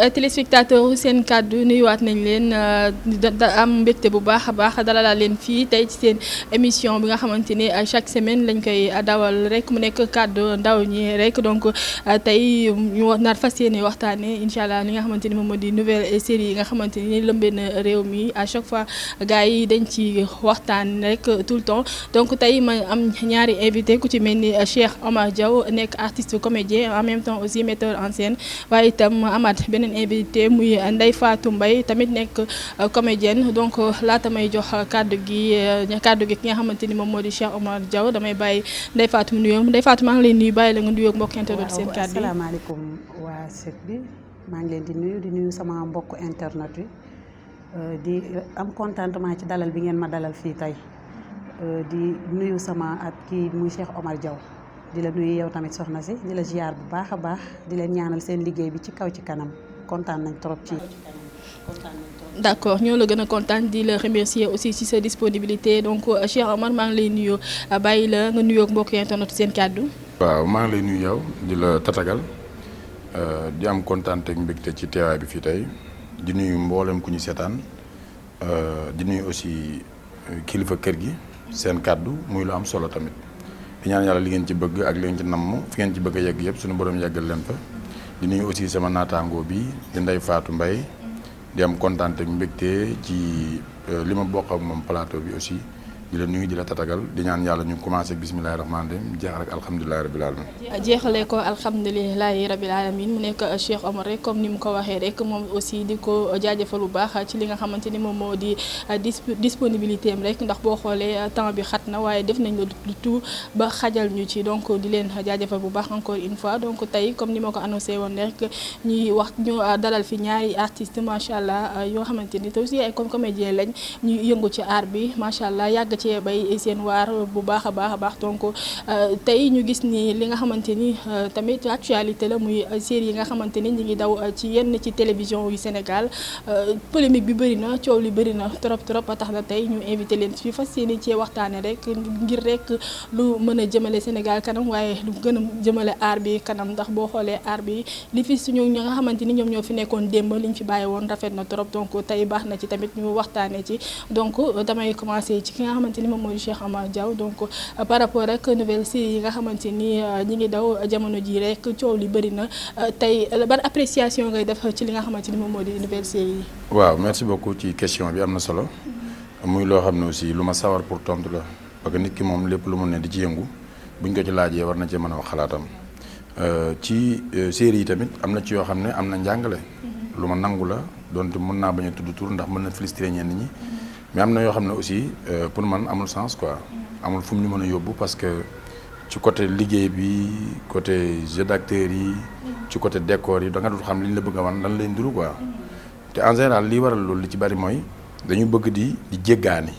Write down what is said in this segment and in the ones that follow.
téléspectateur seen kàddu nuyuwaat nañ leen am mbégte bu baax a baax dalalaat leen fii tey ci seen émission bi nga xamante ni chaque semaine lañ koy dawal rek mu nekk kàddu ndaw ñi rek donc tey ñu nar fas yéene waxtaanee incha allah li nga xamante ni moom moo di nouvelle série yi nga xamante ni lëmbee na réew mi à chaque fois gars yi dañ ci waxtaan rek tout le temps donc tey ma am ñaari invité ku ci mel ni Cheikh Omar Diaw nekk artiste comédien en même temps aussi metteur en scène waaye itam amaat beneen invité muy Ndeye Fatou Mbaye tamit nekk comédienne donc laata may jox kàddu gi ki nga xamante ni moom moo di Cheikh Omar Diaw damay bàyyi Ndeye Fatou mu nuyoo Ndeye Fatou maa ngi leen nuyu bàyyi la nga nuyoo mbokk internet seen kàddu yi. asalaamaaleykum waa set bi maa ngi leen di nuyu sama mbokk internet yi di am contentement ci dalal bi ngeen ma dalal fii tey di nuyu sama ak kii muy Cheikh Omar Diaw. di la nuyu yow tamit soxna si di la ziar bu baax a baax di leen ñaanal seen liggéey bi ci kaw ci kanam kontaan nañ trop ci. d'accord ñoo la gën a kontaan di la remercier aussi ci sa disponibilité donc Cheikh Omar maa ngi lay nuyoo bàyyi la nga nuyoo ak mbokk internet seen kàddu. waaw maa ngi lay nuyu yow di la tatagal di am kontaan ak mbégte ci teewaay bi fii tey di nuyu mboolem ku ñu seetaan di nuyu aussi kilifa kër gi seen kàddu muy lu am solo tamit. di ñaan yàlla li ngeen ci bëgg ak li ngeen ci namm fi ngeen ci bëgg a yegg yëpp suñu borom yeggal leen fa di nuyu aussi sama naataangoo bi di Ndeye Fatou Mbaye di am kontaan ak mbégte ci li ma bokk ak moom plateau bi aussi di la nuyu di la tatagal di ñaan yàlla ñu commencé ak bismillahi rahmaani rahim jeex rek alhamdulilahi rabil alamin jeexalee ko alhamdulilahi rabil alamin mu nekk Cheikh Omar rek comme ni mu ko waxee rek moom aussi di ko jaajëfal bu baax ci li nga xamante ni moom moo di disponibilité am rek ndax boo xoolee temps bi xat na waaye def nañ la du tout ba xajal ñu ci donc di leen jaajëfal bu baax encore une fois donc tey comme ni ma ko annoncé woon rek ñuy wax ñu dalal fi ñaari artistes macha allah yoo xamante ni te aussi ay comme comédien lañ ñu yëngu ci art bi macha allah yàgg ci bay seen waar bu baax a baax donc tey ñu gis ni li nga xamante ni tamit actualité la muy série yi nga xamante ni ñu ngi daw ci yenn ci télévision yu Sénégal polémique bi bëri na coow li bëri na trop tax na tey ñu invité leen fi fas yéene cee waxtaane rek ngir rek lu mën a jëmale Sénégal kanam waaye lu gën a jëmale art bi kanam ndax boo xoolee art bi li fi suñu ñi nga xamante ni ñoom ñoo fi nekkoon démb liñ fi bàyyi woon rafet na trop donc tey baax na ci tamit ñu waxtaane ci donc damay commencé ci ki nga xamante ni moom mooy Cheikh Omar Diaw donc par rapport ak nouvelle série yi nga xamante ni ñi ngi daw jamono ji rek coow li bëri na tey ban appréciation ngay def ci li nga xamante ni moom moo di nouvelle série yi. waaw merci beaucoup ci question bi am na solo muy loo xam ne aussi lu ma sawar pour tontu la parce que nit ki moom lépp lu mu ne di ci yëngu buñ ko ci laajee war na cee mën a wax xalaatam ci série yi tamit am na ci yoo xam ne am na njàngale. lu ma nangu la donte mën naa bañ a tudd tur ndax mën na frustré ñenn ñi. mais am na yoo xam ne aussi pour man amul sens quoi amul fu mu ñu mën a yóbbu parce que ci côté liggéey bi côté jeu d'acteur yi ci côté décor yi da nga dul xam li ñu la bëgg a wan lan lay nduru quoi te en général li waral loolu li ci bari mooy dañu bëgg di jéggaani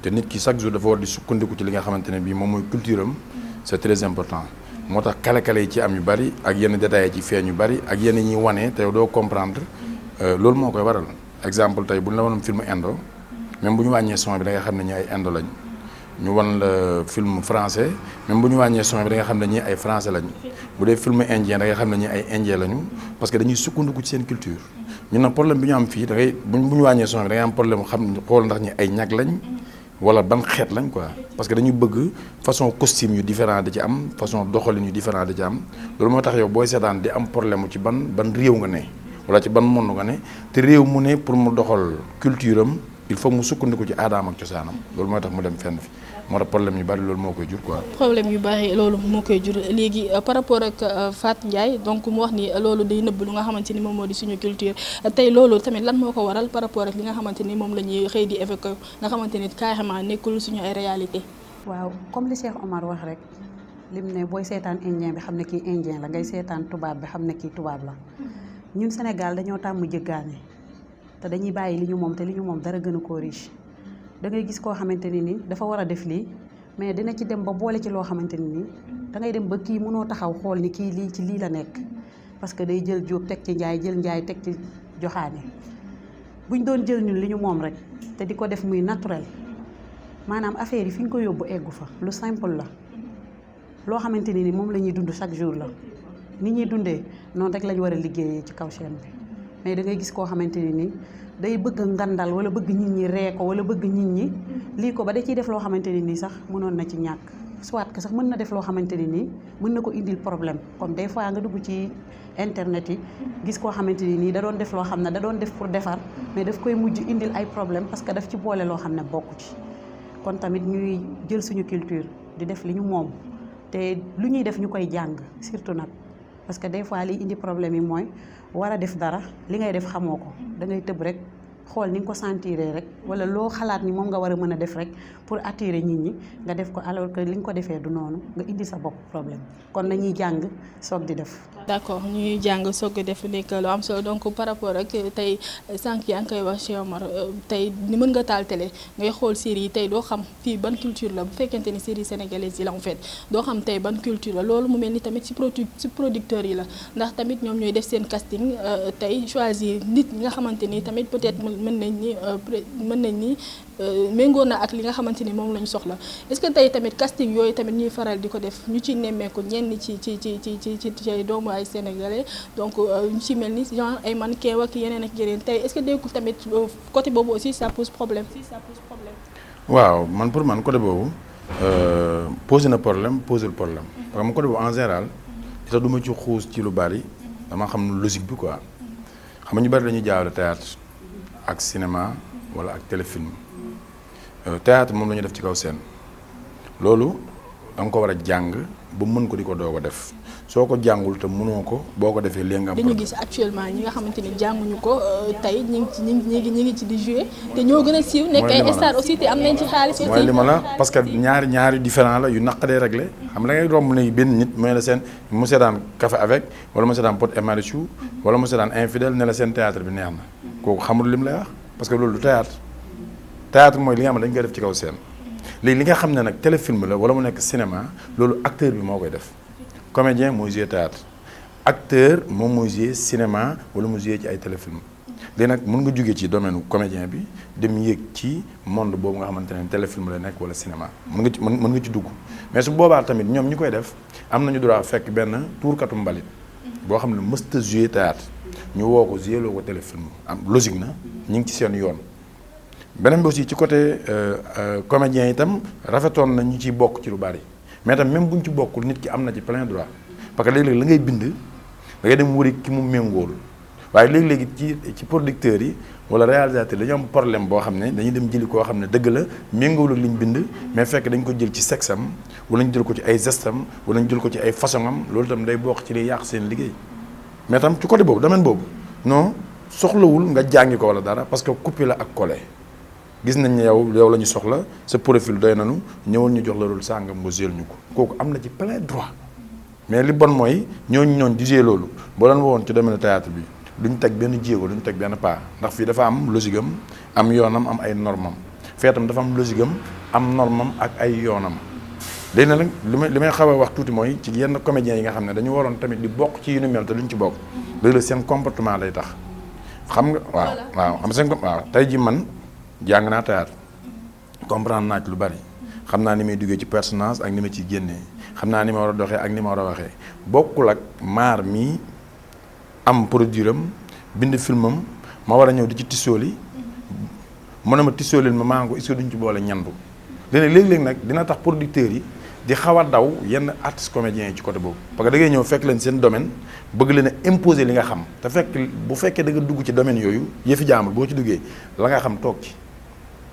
te nit ki chaque jour dafa war di sukkandiku ci li nga xamante ne bii moom mooy culture am c'est très important moo tax kale-kale yi ci am yu bari ak yenn détails yi ci feeñ yu bari ak yenn ñuy wane te doo comprendre loolu moo koy waral exemple tey bu ñu la wanoon film indo même bu ñu wàññee son bi da nga xam ne ñi ay indo lañ ñu wan la film français même bu ñu wàññee son bi da nga xam ne ñi ay français lañ bu dee film indien da nga xam ne ñi ay indien lañu parce que dañuy sukkandiku ci seen culture ñun nag problème bi ñu am fii da ngay bu ñu wàññee son bi da ngay am problème xam xool ndax ñi ay ñag lañ wala ban xeet lañ quoi parce que dañu bëgg façon costume yu différent da ci am façon doxalin yu différent da ci am loolu moo tax yow booy seetaan di am problème ci ban réew nga ne wala ci ban monde nga ne te réew mu ne pour mu doxal culture am il faut mu sukkandiku ci aadaam ak cosaanam loolu mooy tax mu dem fenn fi moo tax problème yu bari loolu moo koy jur quoi. problème yu bari loolu moo koy jur léegi par rapport ak Fatou Ndiaye donc mu wax ni loolu day nëbb lu nga xamante ni moom moo di suñu culture tey loolu tamit lan moo ko waral par rapport ak li nga xamante ni moom la ñuy xëy di évoquer nga xamante ni carrément nekkul suñu ay réalité. waaw comme li Cheikh Omar wax rek lim ne booy seetaan indien bi xam ne kii indien la ngay seetaan tubaab bi xam ne kii tubaab la ñun Sénégal dañoo tàmm jëggaane te dañuy bàyyi li ñu moom te li ñu moom dara gënu koo riche da ngay gis koo xamante ni dafa war a def lii mais dina ci dem ba boole ci loo xamante ni da ngay dem ba kii mënoo taxaw xool ni kii lii ci lii la nekk parce que day jël jóob teg ci njaay jël njaay teg ci joxaane buñ doon jël ñun li ñu moom rek te di ko def muy naturel maanaam affaire yi fi ñu ko yóbbu eggu fa lu simple la loo xamante ni moom la ñuy dund chaque jour la ni ñuy dundee noonu rek lañ war a liggéeyee ci kaw chaîne bi mais da ngay gis koo xamante ni nii day bëgg a ngandal wala bëgg nit ñi ree ko wala bëgg nit ñi lii ko ba da ciy def loo xamante ni nii sax mënoon na ci ñàkk soit que sax mën na def loo xamante ni nii mën na ko indil problème comme des fois nga dugg ci internet yi gis koo xamante ni nii da doon def loo xam ne da doon def pour defar mais daf koy mujj indil ay problème parce que daf ci boole loo xam ne bokku ci kon tamit ñuy jël suñu culture di def li ñu moom te lu ñuy def ñu koy jàng surtout nag parce que des fois liy indi problème yi mooy war a def dara li ngay def xamoo ko da ngay tëb rek xool ni nga ko sentiree rek wala loo xalaat ni moom nga war a mën a def rek pour attirer nit ñi nga def ko alors que li nga ko defee du noonu nga indi sa bopp problème kon nañuy jàng soog di def. d'accord ñuy jàng soog di def nekk lu am solo donc par rapport ak tey sànq yaa ngi koy wax Cheikh Omar tey ni mën nga taal télé ngay xool série yi tey doo xam fii ban culture la bu fekkente ni série sénégalaise yi la en fait doo xam tey ban culture la loolu mu mel ni tamit ci producteurs yi la ndax tamit ñoom ñooy def seen casting tey choisir nit ñi nga xamante ni tamit peut-être mën nañ ni méngoo na ak li nga xamante ni moom la ñu soxla est-ce que tey tamit casting yooyu tamit ñuy faral di ko def ñu ci nemmeeku ñenn ci doomu ay sénégalais donc ñu ci mel ni genre ay mannequin ak yeneen ak yeneen tey est-ce que déggul tamit côté boobu aussi ça pose problème. waaw man pour man côté boobu posé na problème posé problème parce que côté boobu en général li tax du ma ci xuus ci lu bari dama xam logique bi quoi xam nga ñu bari dañuy jaawale théâtre ak cinéma wala ak téléfilm théâtre moom la ñu def ci kaw scène loolu da nga ko war a jàng ba mën ko di ko doog a def soo ko jàngul te mënoo ko boo ko defee léegi nga am dañu gis actuellement ñi nga xamante ni jànguñu ko tey ñi ngi ci di jouer te ñoo gën a siiw nekk ay star aussi te am nañ ci xaalis aussi mooy li ma la parce que ñaari différent la yu naqadee réglé xam nga da ngay romb ne benn nit mooy la seen mu seetaan café avec wala mu seetaan Pod et Marichou wala mu seetaan infidèle ne la seen théâtre bi neex na kooku xamul lim lay wax parce que loolu du théâtre mooy li nga xam ne dañ koy def ci kaw scène léegi li nga xam ne nag téléfilm la wala mu nekk cinéma loolu acteur bi moo koy def comédien mooy jouer théâtre acteur moom mooy jouer cinéma wala mu jouer ci ay téléfilm léegi nag mën nga jógee ci domaine comédien bi dem yéeg ci monde boobu nga xamante ne téléfilm la nekk wala cinéma mën nga ci dugg mais su boobaa tamit ñoom ñi koy def am nañu droit fekk benn tuurkatu mbalit boo xam ne mësta jouer théâtre ñu woo ko jouer loo ko téléfilm am logique na ñu ngi ci seen yoon beneen bi aussi ci côté comédien itam rafetoon na ñu ciy bokk ci lu bari mais tam même bu ñu ci bokkul nit ki am na ci plein droit parce que léeg-léeg la ngay bind da ngay dem wëri ki mu méngool waaye léegi-léegi ci producteurs yi wala réalisateurs dañu am problème boo xam ne dañuy dem jëli koo xam ne dëgg la méngool ak li ñu bind mais fekk dañ ko jël ci sexe am wala ñu jël ko ci ay geste am wala ñu jël ko ci ay façon am loolu itam day bokk ci liy yàq seen liggéey mais tam ci côté boobu domaine boobu non soxlawul nga jàngi ko wala dara parce que coupé la ak collé gis nañ ne yow la ñu soxla sa profil doy nanu ñëwal ñu jox la loolu sàngam nga jël ñu ko kooku am na ci plein droit mais li bon mooy ñooñu di jël loolu boo doon woon ci domaine théâtre bi duñ teg benn jéego duñ teg benn pas ndax fii dafa am logique am yoonam am ay normam feetam dafa am logique am normam ak ay yoonam léegi nag li may xaw a wax tuuti mooy ci yenn comédiens yi nga xam ne dañu waroon tamit di bokk ci yu ni mel te duñ ci bokk léegi seen comportement lay tax xam nga waaw am seen waaw tey ji man jàng naa théâtre comprendre naa ci lu bari xam naa ni may duggee ci personnage ak ni ma ciy génnee xam naa ni ma war a doxee ak ni ma war a waxee bokkul ak maar mi am produit am bind filmam ma war a ñëw di ci tissooli mu ne ma tissoolil ma maa ngi ko est-ce que duñ ci boole ñandu léeg-léeg nag dina tax producteurs yi di xaw a daw yenn artistes comédiens yi ci côté boobu parce que da ngay ñëw fekk leen seen domaine bëgg leen a imposer li nga xam te fekk bu fekkee da nga dugg ci domaine yooyu yëfi jaamul boo ci duggee la nga xam toog ci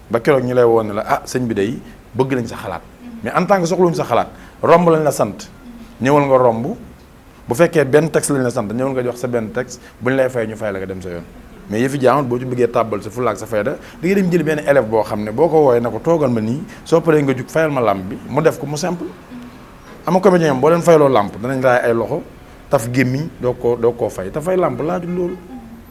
ba keroog ñu lay woon ne la sëñ bi day bëgg nañ sa xalaat mais en tant que soxluñ sa xalaat romb lañ la sant ñëwal nga romb bu fekkee benn texte lañ la sant ñëwal nga jox sa benn texte buñ lay fay ñu fay la nga dem sa yoon mais yëfi jaamul boo ci bëggee tàbbal sa fulla ak sa fayda da ngay dem jëli benn élève boo xam ne boo ko wooyee na ko toogal ma nii soo paree nga jug fayal ma làmp bi mu def ko mu simple ama comédien boo leen fayloo làmp danañ raay ay loxo taf gémmiñ doo koo fay te fay làmp laajul loolu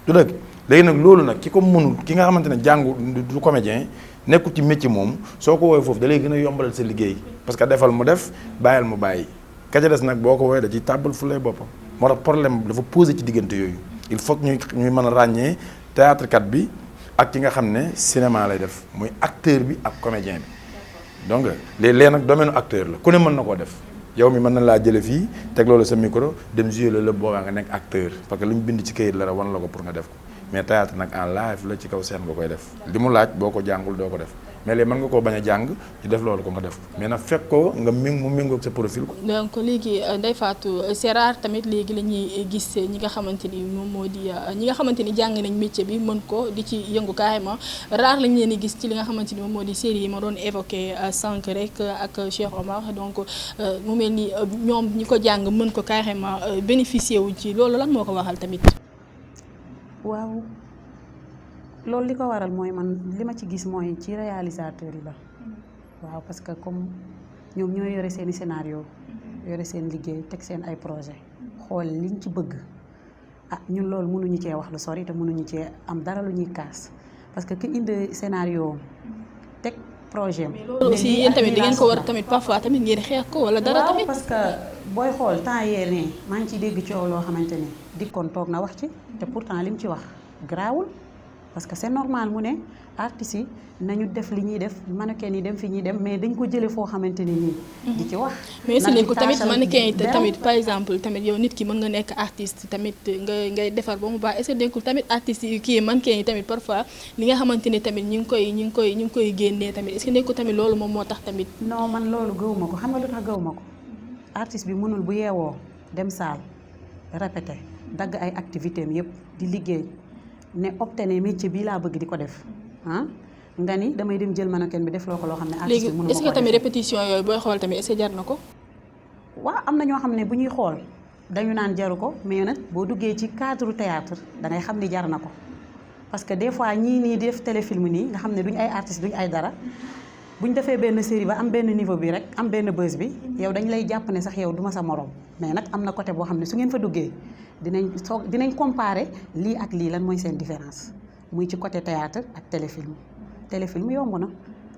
du dëgg léegi nag loolu nag ki ko mënul ki nga xamante ne jàngu du comédien nekkul ci métier moom soo ko woowee foofu da lay gën a yombalal sa liggéey parce que defal mu def bàyyil mu bàyyi ka ca des nag boo ko woowee da ciy tàbbal fu lay boppam moo tax problème dafa posé ci diggante yooyu il faut que ñuy mën a ràññee théâtre kat bi ak ki nga xam ne cinéma lay def muy acteur bi ak comédien bi donc léeg-léeg nag domaine acteur la ku ne mën na koo def yow mi mën na laa jële fii teg loolu sa micro dem jouer la boobaa nga nekk acteur parce que lu ñu bind ci kayit la wan la ko pour nga def ko mais théâtre nag en live la ci kaw scène nga koy def li mu laaj boo ko jàngul doo ko def mais léegi mën nga koo bañ a jàng di def loolu ko nga def mais nag fekk ko nga mu méngoog sa profil ko. donc léegi Ndeye Fatou c'est rare tamit léegi la ñuy gis ñi nga xamante ni moom moo di ñi nga xamante ni jàng nañ métier bi mën ko di ci yëngu carrément rare lañ leen di gis ci li nga xamante ni moom moo di série yi ma doon évoqué sànq rek ak Cheikh Omar donc mu mel ni ñoom ñi ko jàng mën ko carrément bénéficier wu ci loolu lan moo ko waxal tamit. waaw loolu li ko waral mooy man li ma ci gis mooy ci réalisateur yi la waaw parce que comme ñoom ñoo yore seeni scénario yore seen liggéey teg seen ay projet xool liñ ci bëgg ñun loolu mënuñu cee wax lu sori te mënuñu cee am dara lu ñuy kaas parce que ki indi scénario teg projet am. loolu aussi yéen tamit di ngeen ko war tamit parfois tamit ngeen xeex ko wala dara tamit. parce que booy xool temps yee ne maa ngi ciy dégg coow loo xamante ni dikkoon toog na wax ci te pourtant li mu ci wax garaawul parce que c'est normal mu ne artistes yi nañu def li ñuy def mannequin yi dem fi ñuy dem mais dañ ko jëlee foo xamante ni nii. di ci wax. mais est-ce que nekkul tamit mannequin yi tamit par exemple tamit yow nit ki mën nga nekk artiste tamit ngay defar ba mu baax est-ce que nekkul tamit artistes yi kii mannequin yi tamit parfois li nga xamante ni tamit ñu ngi koy génnee tamit est-ce que nekkul tamit loolu moom moo tax tamit. non man loolu gëwuma ko xam nga lu tax gëwuma ko artiste bi mënul bu yeewoo dem salle répété dagg ay activités am yëpp di liggéey. ne opté ne métier bii laa bëgg di ko def nga ni damay dem jël mannequin bi def loo ko loo xam ne artiste mënu ma ko est-ce que tamit répétition yooyu booy xool tamit est-ce que jar na ko. waaw am na ñoo xam ne bu ñuy xool dañu naan jaru ko mais nag boo duggee ci cadre théâtre da ngay xam ni jar na ko parce que des fois ñii nii di def téléfilm nii nga xam ne duñ ay artiste duñ ay dara buñ defee benn série ba am benn niveau bi rek am benn buzz bi yow dañ lay jàpp ne sax yow duma sa morom mais nag am na côté boo xam ne su ngeen fa duggee dinañ comparer lii ak lii lan mooy seen différence muy ci côté théâtre ak téléfilm yomb na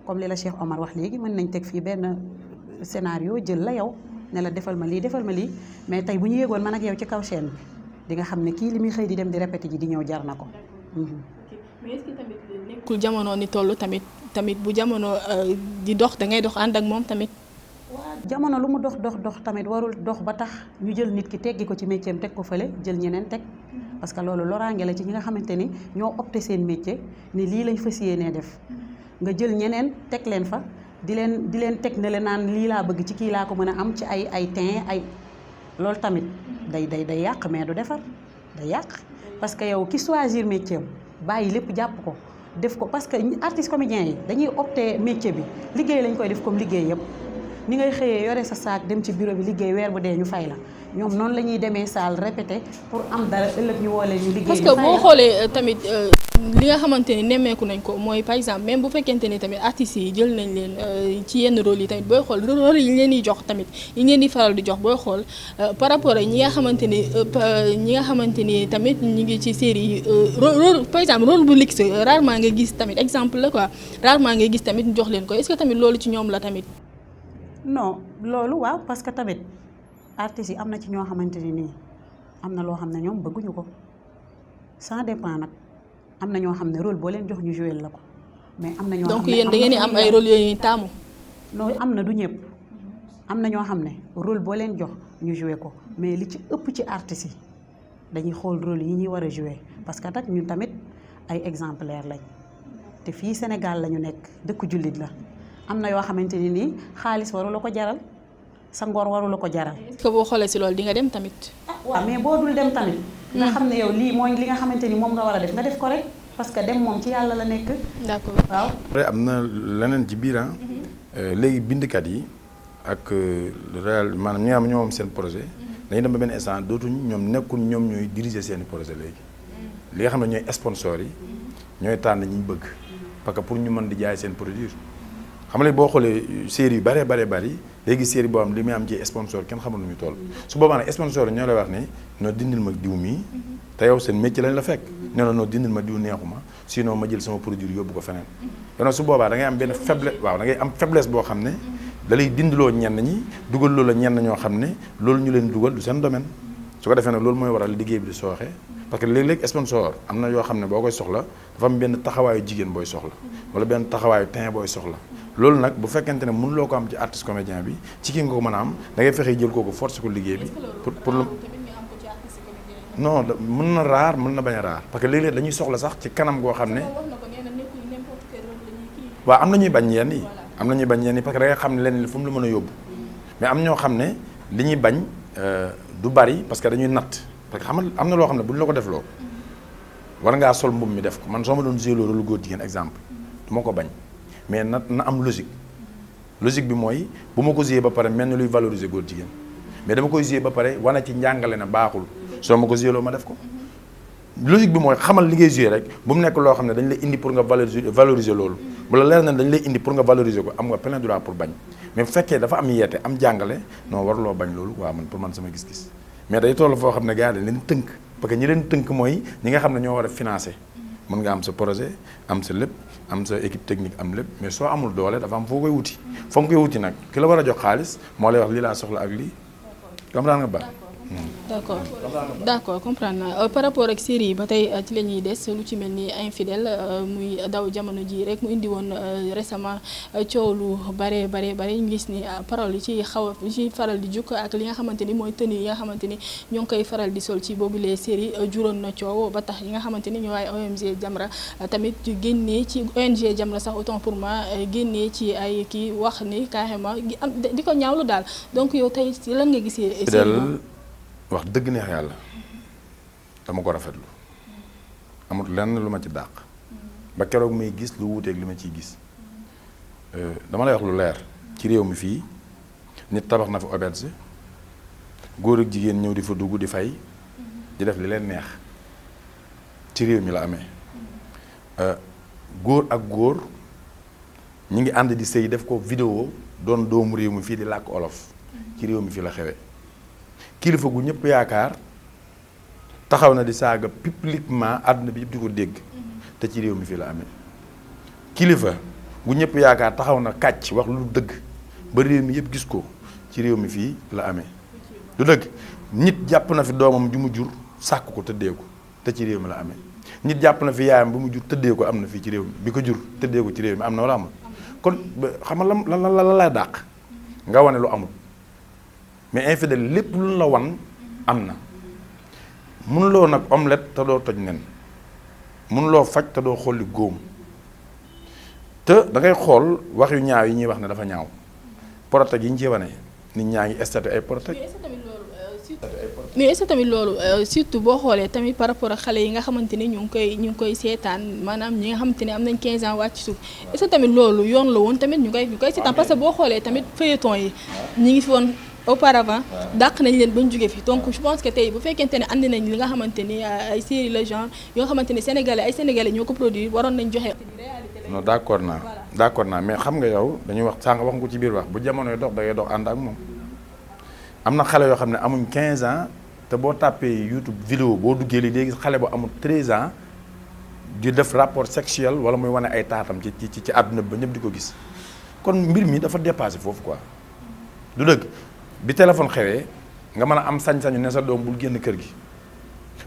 comme li la Cheikh Omar wax léegi mën nañ teg fii benn scénario jël la yow ne la defal ma lii mais tey bu ñu yéegoon man ak yow ci kaw chaîne bi di nga xam ne kii li muy xëy di dem di répété ji di ñëw jar na ko. mais est-ce que tamit nekkul jamono ni toll tamit bu jamono di dox da ngay dox ànd ak moom tamit. jamono lu mu dox tamit warul dox ba tax ñu jël nit ki teggi ko ci métier am teg ko fële jël ñeneen teg parce que loolu loraange la ci ñi nga xamante ni ñoo opté seen métier ni lii lañ fas yéenee def nga jël ñeneen teg leen fa di leen teg ne leen naan lii laa bëgg ci kii laa ko mën a am ci ay teint ay loolu tamit day yàq mais du defar day yàq parce que yow ki choisir métier am bàyyi lépp jàpp ko def ko parce que artiste comédien yi dañuy opté métier bi liggéey lañ koy def comme liggéey yëpp ni ngay xëyee yore sa saak dem ci bureau bi liggéey weer bu dee ñu fay la ñoom noonu la ñuy demee salle répété pour am dara ëllëg ñu woolee ñu liggéey. parce que boo xoolee tamit li nga xamante ni nemmeeku nañ ko mooy par exemple même bu fekkente ni tamit artistes yi jël nañ leen ci yenn rôle yi tamit booy xool rôle yi ñu leen di jox tamit yi ñu leen di faral di jox booy xool par rapport ak ñi nga xamante ni tamit ñu ngi ci série yi rôle par exemple rôle bu luxe rarement nga gis tamit exemple la quoi rarement nga gis tamit ñu jox leen ko est-ce que tamit loolu ci ñoom la tamit. non loolu waaw parce que tamit artistes yi am na ci ñoo xamante ni nii am na loo xam ne ñoom bëgguñu ko ça dépend nag am na ñoo xam ne rôle boo leen jox ñu joué la ko mais am na ñoo xam ne donc yéen da ngeen di am ay rôle yooyu taamu. non am na du ñëpp am na ñoo xam ne rôle boo leen jox ñu joué ko mais li ci ëpp ci artistes yi dañuy xool rôle yi ñuy war a joué parce que nag ñun tamit ay exemplaire lañ te fii Sénégal la ñu nekk dëkk jullit la. am na yoo xamante ni nii xaalis waru la ko jaral sa ngor waru la ko jaral. est-ce que boo xoolee si loolu di nga dem tamit. waaw mais boo dul dem tamit. nga xam ne yow lii mooy li nga xamante ni moom nga war a def nga def ko rek parce que dem moom ci yàlla la nekk. d'accord waaw. am na leneen ci biir léegi bindkat yi ak maanaam ñi nga xam ñoo am seen projet. dañuy dem ba benn instant dootuñ ñoom nekkul ñoom ñooy diriger seeni projet léegi. li nga xam ne ñooy sponsors yi ñooy tànn ñi ñu bëgg parce que pour ñu mën di jaay seen produit. xam nga boo xoolee série yu bari léegi série boo xam li muy am ci sponsor kenn xamul nu muy toll su boobaa nag sponsor ñoo lay wax ne noo dindil ma diw mii te yow seen métier lañ la fekk nee na noo dindil ma diw neexuma sinon ma jël sama produit yóbbu ko feneen yow su boobaa da ngay am benn faiblesse da ngay am faiblesse boo xam ne da lay dindiloo ñenn ñi dugal loola ñenn ñoo xam ne loolu ñu leen dugal du seen domaine su ko defee nag loolu mooy waral liggéey bi di sooxe parce que léeg-léeg sponsor am na yoo xam ne boo koy soxla dafa am benn taxawaayu jigéen booy soxla wala benn taxawaayu teint booy soxla loolu nag bu fekkente ne mënuloo ko am ci artiste comédien bi ci kii nga ko mën a am da ngay fexe jël kooku force ko liggéey bi pour non mën na raar mën na bañ a raar parce que léeg-léeg dañuy soxla sax ci kanam goo xam ne. waaw am na ñuy bañ yenn yi. am na ñuy bañ yenn yi parce que da ngay xam ne lenn li fu mu la mën a yóbbu. mais am ñoo xam ne li ñuy bañ du bari parce que dañuy natt parce que xam nga am na loo xam ne bu ñu la ko defloo war ngaa sol mbubb mi def ko man soo ma doon jouer loolu lu góor jigéen exemple du ma ko bañ mais na am logique bi mooy bu ma ko jouer ba pare mel ni luy valoriser góor jigéen mais dama koy jouer ba pare wane ci njàngale na baaxul soo ma ko jouer loo ma def ko logique bi mooy xamal li ngay jouer rek bu mu nekk loo xam ne dañ lay indi pour nga valoriser loolu bu la leer na dañ lay indi pour nga valoriser ko am nga plein droit pour bañ mais bu fekkee dafa am yeete am jàngale non waruloo bañ loolu waaw man pour man sama gis-gis mais day toll foo xam ne gars yi dañ leen tënk parce que ñi leen tënk mooy ñi nga xam ne ñoo war a financer mën nga am sa projet am sa lépp am sa équipe technique am lépp mais soo amul doole dafa am foo koy wuti foo nga koy wuti nag ki la war a jox xaalis moo lay wax lii laa soxla ak lii comprendre nga ba d'accord comprendre naa par rapport ak série yi ba tey ci la ñuy des lu ci mel ni infidèle muy daw jamono ji rek mu indi woon récemment coow lu bare ñu gis ni parole yi ci xaw a ci faral di jukk ak li nga xamante ni mooy tenue yi nga xamante ni ñoo ngi koy faral di sol ci boobu les séries juróon na coow ba tax yi nga xamante ni ñoo ay ONG Jamra tamit génnee ci ONG Jamra sax autant pour moi génnee ci ay kii wax ni carrément di ko ñaawlu daal donc yow tey lan nga gisee série wax dëgg neex yàlla dama ko rafetlu amut lenn lu ma ci dàq ba keroog may gis lu wuuteeg li ma ciy gis dama lay wax lu leer ci réew mi fii nit tabax na fa auberge góor ak jigéen ñëw di fa dugg di fay di def li leen neex ci réew mi la amee góor ak góor ñu ngi ànd di sëy def ko vidéo doon doomu réew mi fii di làkk olof ci réew mi fii la xewe kilifa gu ñëpp yaakaar taxaw na di saaga publiquement àdduna bi yëpp di ko dégg te ci réew mi fii la amee kilifa gu ñëpp yaakaar taxaw na kàcc wax lu dëgg ba réew mi yëpp gis ko ci réew mi fii la amee du dëgg nit jàpp na fi doomam ju mu jur sàkk ko tëddee ko te ci réew mi la amee nit jàpp na fi yaayam bu mu jur tëddee ko am na fii ci réew mi bi ko jur tëddee ko ci réew mi am na wala amul kon xam nga la lay dàq nga wane lu amul mais infidèle lépp lu la wan am na mënuloo nag omelette te doo toj nen mënuloo faj te doo xolli góom te da ngay xool wax yu ñaaw yi ñuy wax ne dafa ñaaw protège yi ñu ci wane nit ñaa ngi estaté ay protège mais est-ce que tamit loolu surtout boo xoolee tamit par rapport ak xale yi nga xamante ni ñu ngi koy seetaan maanaam ñi nga xamante ni am nañ 15 ans wàcc suuf est-ce que tamit loolu yoon la woon tamit ñu koy seetaan parce que boo xoolee tamit feuilleton yi ñi ngi fi woon auparavant dàq nañ leen ba ñu jóge fi donc je pense que tey bu fekkente ne andi nañ li nga xamante ni ay série le genre yoo xamante ni sénégalais ñoo ko produire waroon nañ joxe. non d'accord naa mais xam nga yow dañuy wax sànq wax nga ko ci biir wax bu jamonoy dox da ngay dox ànd ak moom am na xale yoo xam ne amuñ 15 ans te boo tàppee YouTube vidéo boo duggee léegi xale bu amul 13 ans di def rapport sexuel wala muy wane ay taatam ci àdduna bi ba ñëpp di ko gis kon mbir mi dafa dépassé foofu quoi du dëgg. bi téléphone xewee nga mën a am sañ-sañu ne sa doom bul génn kër gi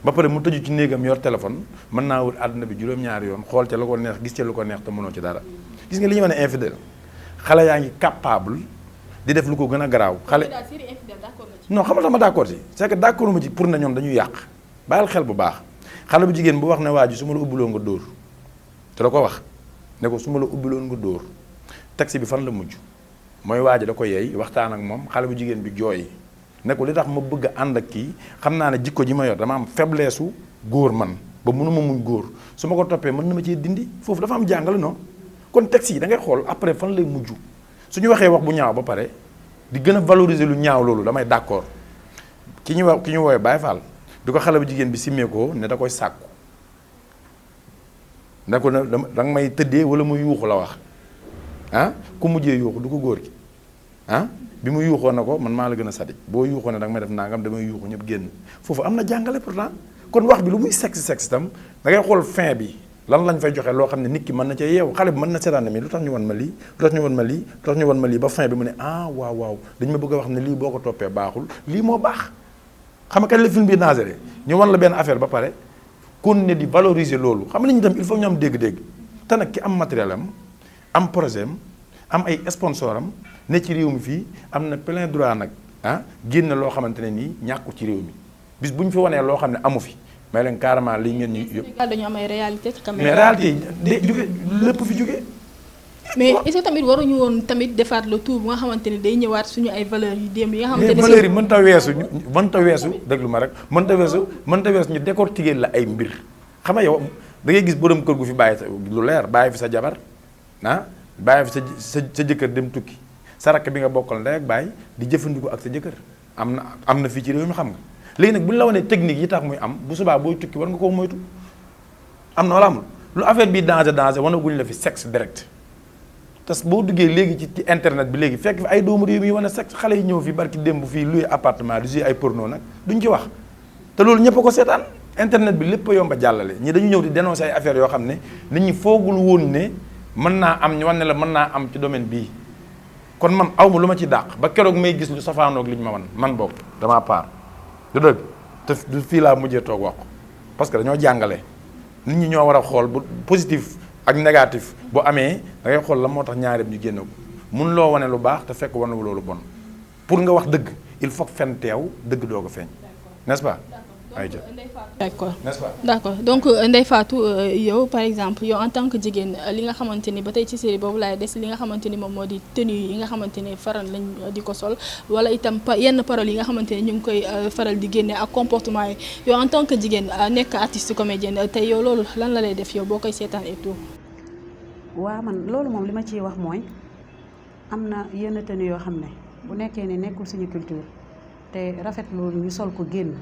ba pare mu tëju ci néegam yor téléphone mën naa wut àdduna bi juróom-ñaari yoon xool ca lu ko neex gis ca lu ko neex te mënoo ci dara gis nga li ñu mën a infidèle xale yaa ngi capable di def lu ko gën a garaaw xale non xam nga dama d'accord ci c'est que d'accord ma ci pour ne ñoom dañuy yàq bàyyil xel bu baax xale bu jigéen bu wax ne waa ji su ma la ubbiloo nga dóor te la ko wax ne ko su ma la ubbiloon nga dóor taxi bi fan la mujj mooy waa ji da ko yeey waxtaan ak moom xale bu jigéen bi jooy ne ko li tax ma bëgg a ànd ak kii xam naa ne jikko ji ma yor dama am faiblesse su góor man ba mënuma muñ góor su ma ko toppee mën na ma cee dindi foofu dafa am jàngale non kon texte yi da ngay xool après fan lay mujj su ñu waxee wax bu ñaaw ba pare di gën a valoriser lu ñaaw loolu damay d'accord ki ñu woowee Baye Fall bi ko xale bu jigéen bi simmee ko ne da koy sàkku ne ko da nga may tëddee wala mu yuuxu la wax ah ku mujjee yuuxu du ko góor gi ah bi mu yuuxoo na ko man maa la gën a sadik boo yuuxoo ne da nga may def nangam damay yuuxu ñëpp génn foofu am na jàngale pourtant kon wax bi lu muy sexe itam da ngay xool fin bi lan lañ fay joxe loo xam ne nit ki mën na cee yeewu xale bi mën na seetaan ne mi lu tax ñu wan ma lii lu tax ñu wan ma lii lu tax ñu wan ma lii ba fin bi mu ne ah waaw dañ ma bëgg a wax ne lii boo ko toppee baaxul lii moo baax xam nga kañ la film bi naasere ñu wan la benn affaire ba pare kon ne di valoriser loolu xam nga nit ñi tam il faut ñu am dégg-dégg te nag ki am matériel am projet am ay sponsor am ne ci réew mi fii am na plein droit nag génn loo xamante ne nii ñàkku ci réew mi bis bu ñu fi wanee loo xam ne amu fi may leen carrément lii ngeen ñu yëpp. Sénégal dañu am ay réalité quand même. mais réalité yi jóge lépp fi jóge. mais est-ce que tamit waruñu woon tamit defaat le tout bu nga xamante ne day ñëwaat suñu ay valeurs yu démb yi nga xamante ne. mais valeurs yi mënta weesu déglu ma rek mënta weesu ñu décortiquer la ay mbir xam nga yow da ngay gis borom kër gu fi bàyyi lu leer bàyyi fi sa jabar bàyyi fi sa jëkkër dem tukki sa rakk bi nga bokkal ndey ak bàyyi di jëfandikoo ak sa jëkkër am na fii ci réew mi xam nga léegi nag bu ñu la wanee technique yi tax muy am bu subaa booy tukki war nga koo moytu am na wala amul lu affaire bi danger wanaguñ la fi sexe direct te boo duggee léegi ci internet bi léegi fekk fi ay doomu réew mi yi wane sexe xale yi ñëw fii barki démb fii loué appartement di jouer ay porno nag duñ ci wax te loolu ñëpp a ko seetaan internet bi lépp a yomb a jàllale ñi dañu ñëw di dénoncer ay affaires yoo xam ne nit ñi foogul woon ne mën naa am ñu wan ne la mën naa am ci domaine bii kon man awma lu ma ci dàq ba keroog may gis lu safaanoog li ñu ma man boobu damaa paar du dëgg te du fii laa mujjee toog wax ko parce que dañoo jàngale nit ñi ñoo war a xool bu positif ak négatif bu amee da ngay xool la moo tax ñaareel ñu génn ko mun loo wane lu baax te fekk wane loolu bon pour nga wax dëgg il faut que fen teew dëgg doo ko feeñ n'est-ce pas. d'accord n'est-ce pas. d'accord donc Ndeye Fatou yow par exemple yow en tant que jigéen li nga xamante ni ba tey ci série boobu laay des li nga xamante ni moom moo di tenue yi nga xamante ni faral lañ di ko sol wala itam yenn paroles yi nga xamante ni ñu ngi koy faral di génne ak comportement yi yow en tant que jigéen nekk artiste comédienne tey yow loolu lan la lay def yow boo koy seetaan et tout. waaw man loolu moom li ma ciy wax mooy am na yenn tenue yoo xam ne bu nekkee ne nekkul suñu culture te rafet loolu ñu sol ko génn.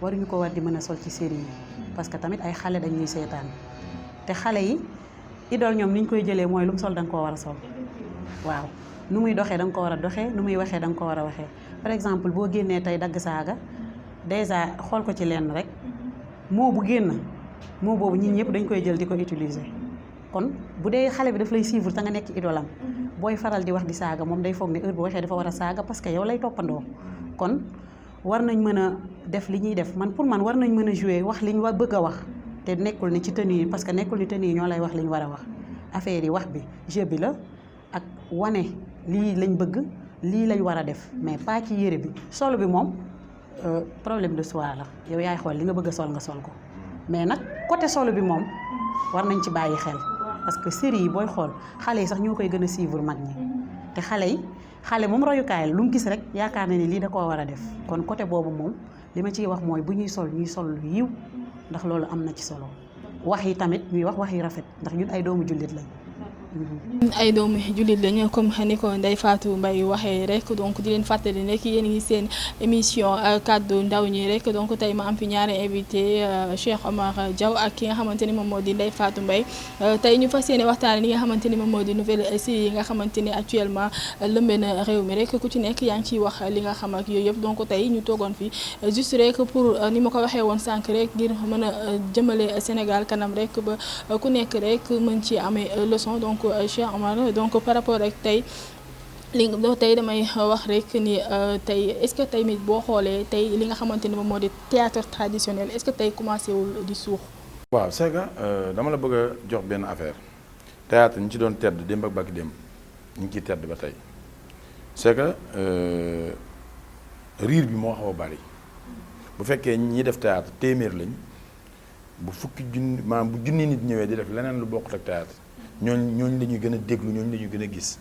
waruñu ko war di mën a sol ci série yi parce que tamit ay xale dañuy seetaan te xale yi idole ñoom ni ñu koy jëlee mooy lu mu sol da nga koo war a sol waaw nu muy doxee da nga ko war a doxee nu muy waxee da nga ko war a waxee par exemple boo génnee tey dagg saaga déjà xool ko ci lenn rek moo bu génn moo boobu ñun ñëpp dañ koy jël di ko utiliser kon bu dee xale bi daf lay suivre te nga nekk idolam booy faral di wax di saaga moom day foog ne heure bu waxee dafa war a saaga parce que yow lay toppandoo kon war nañ mën a def li ñuy def man pour man war nañ mën a jouer wax li ñu war bëgg a wax te nekkul ni ci tenue yi parce que nekkul ni tenue yi ñoo lay wax li ñu war a wax affaire yi wax bi jeu bi la ak wane lii lañ bëgg lii lañ war a def mais pas ci yére bi solo bi moom problème de choix la yow yaay xool li nga bëgg a sol nga sol ko mais nag côté solo bi moom war nañ ci bàyyi xel parce que série yi booy xool xale yi sax ñoo koy gën a suivre mag ñi te xale moom royukaay la lu mu gis rek yaakaar na ni lii da koo war a def kon côté boobu moom li ma ciy wax mooy bu ñuy sol lu yiw ndax loolu am na ci solo wax yi tamit ñuy wax yu rafet ndax ñun ay doomu jullit lañ. ñun ay doomu jullit lañu comme ni ko Ndeye Fatou Mbaye waxee rek donc di leen fàttali nekk yéen ngi seen émission kaddu ndaw ñi rek donc tey ma am fi ñaari invité Cheikh Omar Diaw ak ki nga xamante ni moom moo di Ndeye Fatou Mbaye tey ñu fas yéene waxtaane li nga xamante ni moom moo di nouvelle série yi nga xamante ni actuellement lëmbe na réew mi rek ku ci nekk yaa ngi ciy wax li nga xam ak yooyu yëpp donc tey ñu toogoon fi juste rek pour ni ma ko waxee woon sànq rek ngir mën a jëmale Sénégal kanam rek ba ku nekk rek mën ci amee leçon donc Cheikh Omar donc par rapport ak tey li nga tey damay wax rek ni tey est-ce que tey boo xoolee tey li nga xamante ni moom moo di théâtre traditionnel est-ce que tey commencé wul di suux. waaw c'est que dama la bëgg a jox benn affaire théâtre ñu ci doon tedd démb ak bàkki démb ñu ngi ciy tedd ba tey c'est que riir bi moo xaw a bari bu fekkee ñi def théâtre téeméer lañ bu fukki junni maanaam bu junni nit ñëwee di def leneen lu bokkut ak théâtre ñooñu la ñuy gën a déglu ñooñu la ñuy gën a gis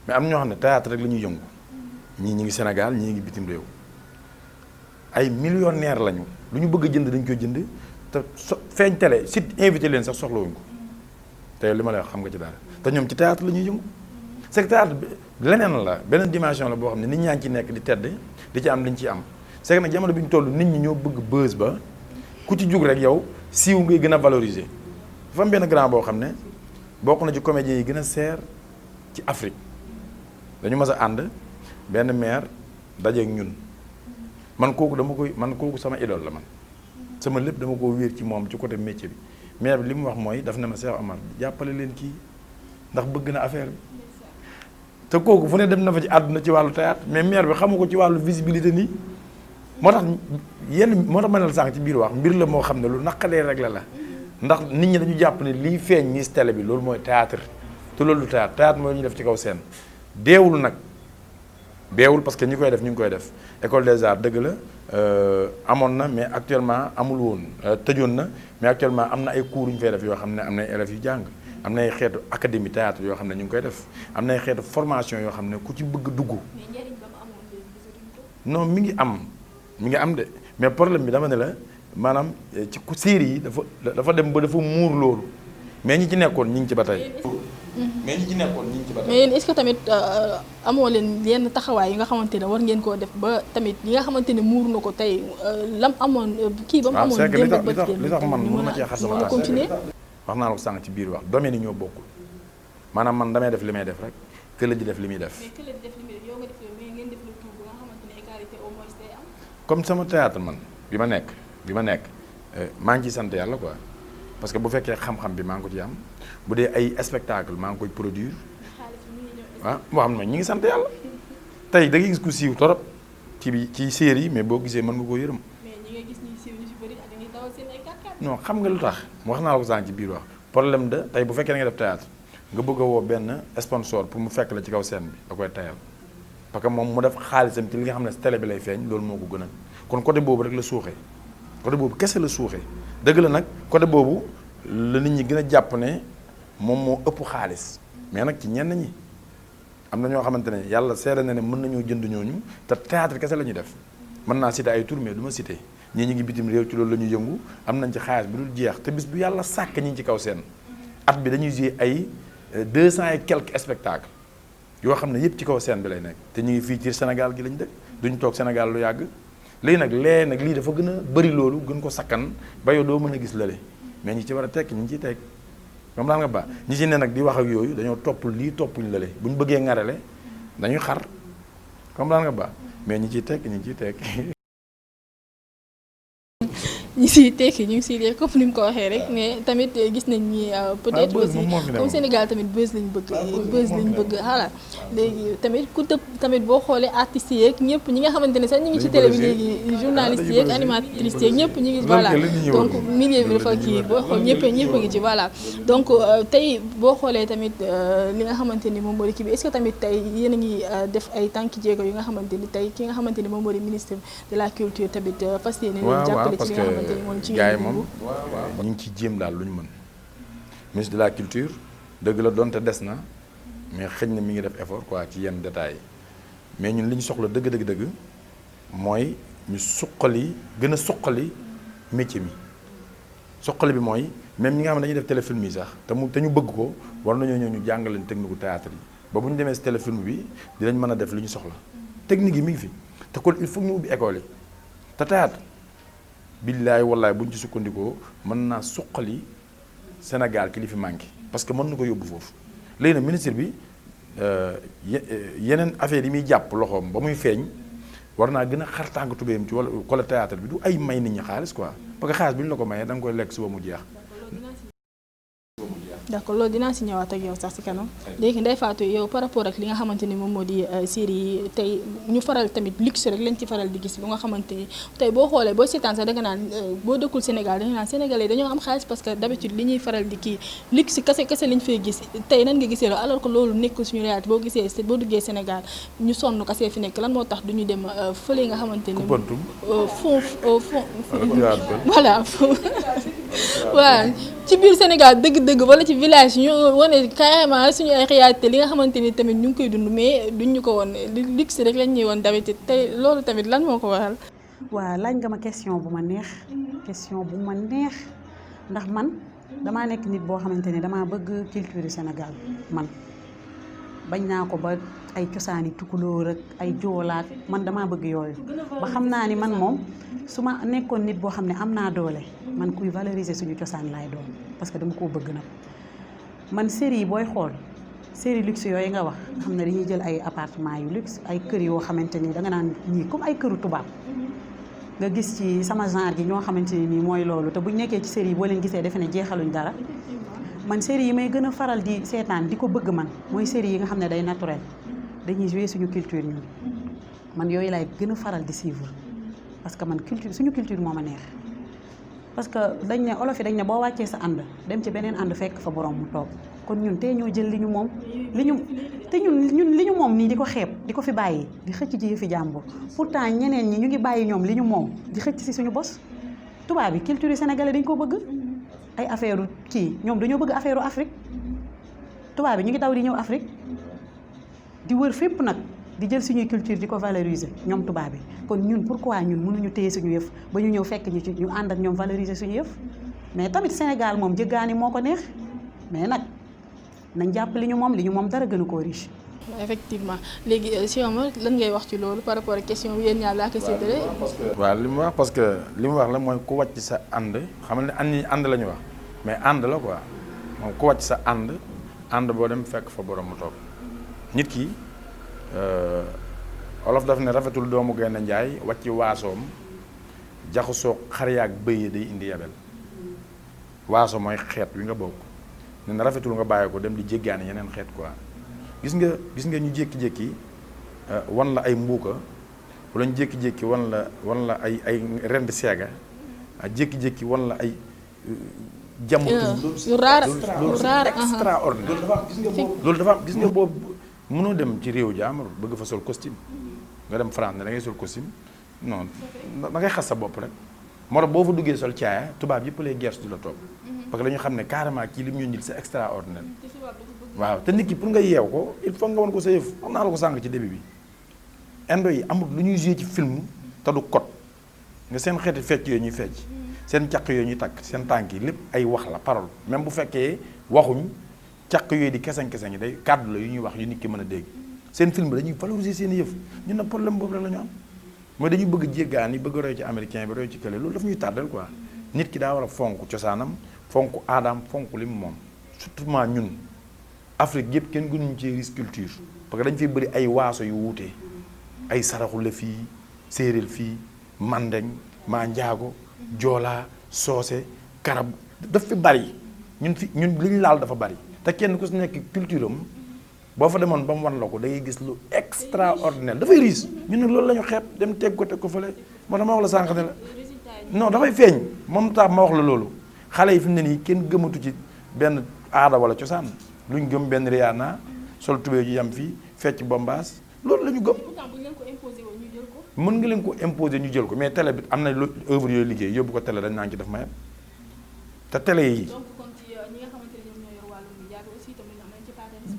mais am ñoo xam ne théâtre rek la ñuy yëngu ñii ñi ngi Sénégal ñii ngi bitim réew ay millionnaire lañu lu ñu bëgg a jënd dañ koy jënd te feeñ télé site invité leen sax soxlawuñ ko te li ma lay wax xam nga ci dara te ñoom ci théâtre la ñuy yëngu c'est que théâtre bi leneen la beneen dimension la boo xam ne nit ñaa ngi ci nekk di tedd di ci am liñ ciy am c'est que nag jamono bi ñu toll nit ñi ñoo bëgg buzz ba ku ci jug rek yow siiw ngay gën a valoriser. dafa am benn grand boo xam ne bokk na ci comédiens yi gën a seer ci Afrique dañu mas a ànd benn maire dajeek ñun man kooku sama idole la man sama lépp dama ko wéer ci moom ci côté métier bi maire bi li mu wax mooy daf ne ma Cheikh Omar jàppale leen kii ndax bëgg na affaire bi te kooku fu ne dem na fa ci àdduna ci wàllu théâtre mais maire bi xamu ko ci wàllu visibilité nii moo tax ma ne la sànq ci biir wax mbir la moo xam ne lu naqalee rek la ndax nit ñi dañu jàpp ne lii feeñ nii télé bi loolu mooy théâtre te loolu du théâtre mooy ñu def ci kaw scène deewul nag beewul parce que ñi koy def ñu ngi koy def école des arts dëgg la amoon na mais actuellement amul woon tëjoon na mais actuellement am na ay cours yu ñu fay def yoo xam ne am na ay élèves yu jàng am na ay xeetu académie théâtre yoo xam ne ñu ngi koy def am na ay xeetu formation yoo xam ne ku ci bëgg dugg non mi ngi am de mais problème bi dama ne la maanaam ci série yi dafa dem ba dafa muur loolu mais ñi ci nekkoon ñi ngi ci ba tey mais ñi ci nekkoon ñi ngi ci ba tey mais yéen est-ce que tamit amoo leen yenn taxawaay yi nga xamante ne war ngeen koo def ba tamit yi nga xamante ne muur na ko tey lam amoon kii ba mu amoon li tax man mënu ma cee xas sama mën a continuer wax naa la ko sànq ci biir wax domaine yi ñoo bokkul maanaam man damay def li may def rek kële di def li muy def comme sama théâtre man bi ma nekk maa ngi ciy sant yàlla quoi parce que bu fekkee xam-xam bi maa ngi ko ci am bu dee ay spectacle maa ngi koy produire boo xam ne ñi ngi sant yàlla tey da ngay gis ku siiw torop ci série mais boo gisee mën nga koo yërëm non xam nga lu tax wax naa la ko sànq ci biir wax problème de tey bu fekkee da nga def théâtre nga bëgg a woo benn sponsor pour mu fekk la ci kaw scène bi da koy tayal parce que moom mu def xaalisam ci li nga xam ne télé bi lay feeñ loolu moo ko gënal kon côté boobu rek la suuxee côté boobu kese la suuxee dëgg la nag côté boobu la nit ñi gën a jàpp ne moom moo ëpp xaalis mais nag ci ñenn ñi am na ñoo xamante ne yàlla seere na ne mën nañoo jënd ñooñu te théâtre kese la ñuy def mën naa citer ay tur mais du ma citer ñii ñi ngi bitim réew ci loolu la ñuy yëngu am nañ ci xaalis bi dul jeex te bis bu yàlla sàkk ñi ci kaw seen at bi dañuy jouer ay 200 et quelques spectacles yoo xam ne yëpp ci kaw scène bi lay nekk te ñu ngi fii ci Sénégal gi lañ dëkk duñ toog Sénégal lu yàgg léegi nag lii dafa gën a bëri loolu gën ko sakkan ba yow doo mën a gis lële mais ñi ci war a tekk ñi ngi ciy teg comme daan nga baax ñi ci ne nag di wax ak yooyu dañoo topp lii toppuñ lële bu ñu bëggee ngarale dañuy xar comme daan nga baax mais ñi ciy tekk ñi ngi ciy tekk ñi siy tekki ñu ngi siy def comme ni mu ko waxee rek mais tamit gis nañ ni peut-être aussi comme Sénégal tamit buzz lañ bëgg xala léegi tamit ku tëb tamit boo xoolee artistes yeeg ñëpp ñi nga xamante ne sax ñu ngi ci télé bi léegi journalistes yeeg animatrices yeeg ñëpp ñu ngi voilà donc milieu bi dafa kii boo xool ñëpp ngi ci voilà donc tey boo xoolee tamit li nga xamante ni moom moo di kii bi est-ce que tamit tey yéen a ngi def ay tànki jéego yu nga xamante ni tey ki nga xamante ni moom moo di ministre de la culture tamit fas yéene leen jàppale ci li nga xamante gars yi moom ñu ngi ci jéem daal lu ñu mën ministre de la culture dëgg la donte des na mais xëj na mi ngi def effort quoi ci yenn détails mais ñun li ñu soxla dëgg mooy ñu gën a suqali métier mi suqali bi mooy même ñi nga xam ne dañuy def téléfilm yi sax te ñu bëgg ko war nañoo ñëw ñu jàngal leen technique théâtre yi ba bu ñu demee si téléfilm bi dinañ mën a def li ñu soxla technique yi mi ngi fi te kon il faut ñu ubbi école yi te théâtre billaay wallaay bu ñu ci sukkandikoo mën naa suqali Sénégal ki li fi manqué parce que mën na ko yóbbu foofu léegi nag ministre bi yeneen affaire yi muy jàpp loxoom ba muy feeñ war naa gën a xar tànk tubéyam ci wala théâtre bi du ay may nit ñi xaalis quoi parce que xaalis bi ñu la ko mayee da nga koy lekk suba mu jeex. d'accord loolu dinaa si ñëwaat ak yow sax si kanam léegi Ndeye Fatou yow par rapport ak li nga xamante ni moom moo di série yi tey ñu faral tamit luxe rek lañ ci faral di gis lu nga xamante ni tey boo xoolee boo seetaan sax da nga naan boo dëkkul Sénégal da nga naan sénégalais dañoo am xaalis parce que d'habitude li ñuy faral di kii luxe kese liñ fay gis tey nan nga gisee loolu alors que loolu nekkul suñu réalité boo gisee boo duggee Sénégal ñu sonn kese fi nekk lan moo tax duñu dem fële nga xamante ni fond voilà waaw ci biir Sénégal dëgg-dëgg wala ci village ñu wane carrément suñu ay réalité li nga xamante ni tamit ñu ngi koy dund mais duñ ñu ko woon luxe rek lañ ñuy woon d'habitude tey loolu tamit lan moo ko waral. waaw laaj nga ma question bu ma neex ndax man damaa nekk nit boo xamante ni damaa bëgg culture Sénégal man bañ naa ko ba ay cosaani tukulóor ak ay joolaat man damaa bëgg yooyu ba xam naa ni man moom su ma nekkoon nit boo xam ne am naa doole man kuy valoriser suñu cosaan laay doon parce que dama koo bëgg nag man série yi booy xool série luxe yooyu nga wax nga xam ne dañuy jël ay appartement yu luxe ay kër yoo xamante ni danga naan ñii comme ay këru tubaab nga gis ci sama genre gi ñoo xamante ni nii mooy loolu te buñ nekkee ci série yi boo leen gisee defe ne jeexaluñ dara man série yi may gën a faral di seetaan di ko bëgg man mooy série yi nga xam ne day naturel dañuy jouer suñu culture ñun man yooyu laay gën a faral di suivre parce que man suñu culture moo ma neex parce que dañ ne olof yi dañ ne boo wàccee sa ànd dem ci beneen ànd fekk fa borom mu toog kon ñun tey ñoo jël li ñu moom te ñun li ñu moom nii di ko xeeb di ko fi bàyyi di xëcc ci yëfi jàmbur pourtant ñeneen ñi ñu ngi bàyyi ñoom li ñu moom di xëcc si suñu bos. tubaab bi culture yi sénégalais dañ ko bëgg ay affaire kii ñoom dañoo bëgg affaire Afrique tubaab bi ñu ngi daw di ñëw Afrique di wër fépp nag di jël suñuy culture di ko valoriser ñoom tubaab bi kon ñun pourquoi ñun mënuñu téye suñu yëf ba ñu ñëw fekk ñu ci ñu ànd ak ñoom valoriser suñu yëf mais tamit Sénégal moom jëggaani moo ko neex mais nag nañ jàpp li ñu moom dara gënu koo riche. effectivement léegi Cheikh Omar lan ngay wax ci loolu par rapport ak question bi yéen ñaar laa ko séddale. waaw li mu wax parce que li mu wax la mooy ku wàcc sa ànd xam ne ànd la ñu wax mais ànd la quoi moom ku wàcc sa ànd boo dem fekk fa borom mu toog nit ki olof daf ne rafetul doomu gaynde njaay wàcc waasoom jaxasoo xar yaak bëy day indi yabel waaso mooy xeet wi nga bokk ne na rafetul nga bàyyi ko dem di jéggaani yeneen xeet quoi gis nga ñu jékki-jékki wan la ay mbuuka wala ñu jékki-jékki wan la ay rend seega jékki-jékki wan la ay jamu yu raar extraordinaire loolu dafa am gis nga boobu mënoo dem ci réew jaamur bëgg fa sol costume nga dem France ne da ngay sol costume non da ngay xas sa bopp rek moo tax boo fa duggee sol caaya tubaab yëpp lay gersu di la toog parce que dañu xam ne carrément kii li mu ñu nit c'est extraordinaire waaw te nit ki pour nga yeew ko il faut nga won ko sa yëf wax naa la ko sànq ci début bi indo yi amul lu ñuy joué ci film te du code nga seen xeeti fecc yooyu ñuy fecc seen caq yooyu ñuy takk seen tànk yi lépp ay wax la parole même bu fekkee waxuñ caq yooyu di kesen-kesen yi day kàddu la yu ñuy wax yu nit ki mën a dégg seen film bi dañuy valoriser seen yëf ñun nag problème boobu rek la ñu am mooy dañu bëgg jéggaan yi bëgg roy ci américain bi roy ci kële loolu daf ñuy tàddal quoi nit ki daa war a fonk cosaanam fonk aadaam fonk li mu moom surtout ñun Afrique yëpp kenn gënuñu ci risque culture parce que dañ fiy bëri ay waaso yu wuute ay saraxule fii séeréer fii mandeng maa njaago joolaa soose karab daf fi bari ñun li ñu laal dafa bari te kenn ku si nekk culture am boo fa demoon ba mu wan la ko da ngay gis lu extraordinaire dafay riis ñun nag loolu la ñu xeeb dem teg ko fële moo tax ma wax la sànq ne la non dafay feeñ moom tax ma wax la loolu xale yi fi mu ne nii kenn gëmatu ci benn aada wala cosaan luñ gëm benn Rihanna sol tubéy ju yam fii fecc bombaas loolu la ñu gëm. mën nga leen ko imposer ñu jël ko mais télé bi am na lu œuvre yooyu liggéey yóbbu ko télé dañ naan ci def mayam te télé yi.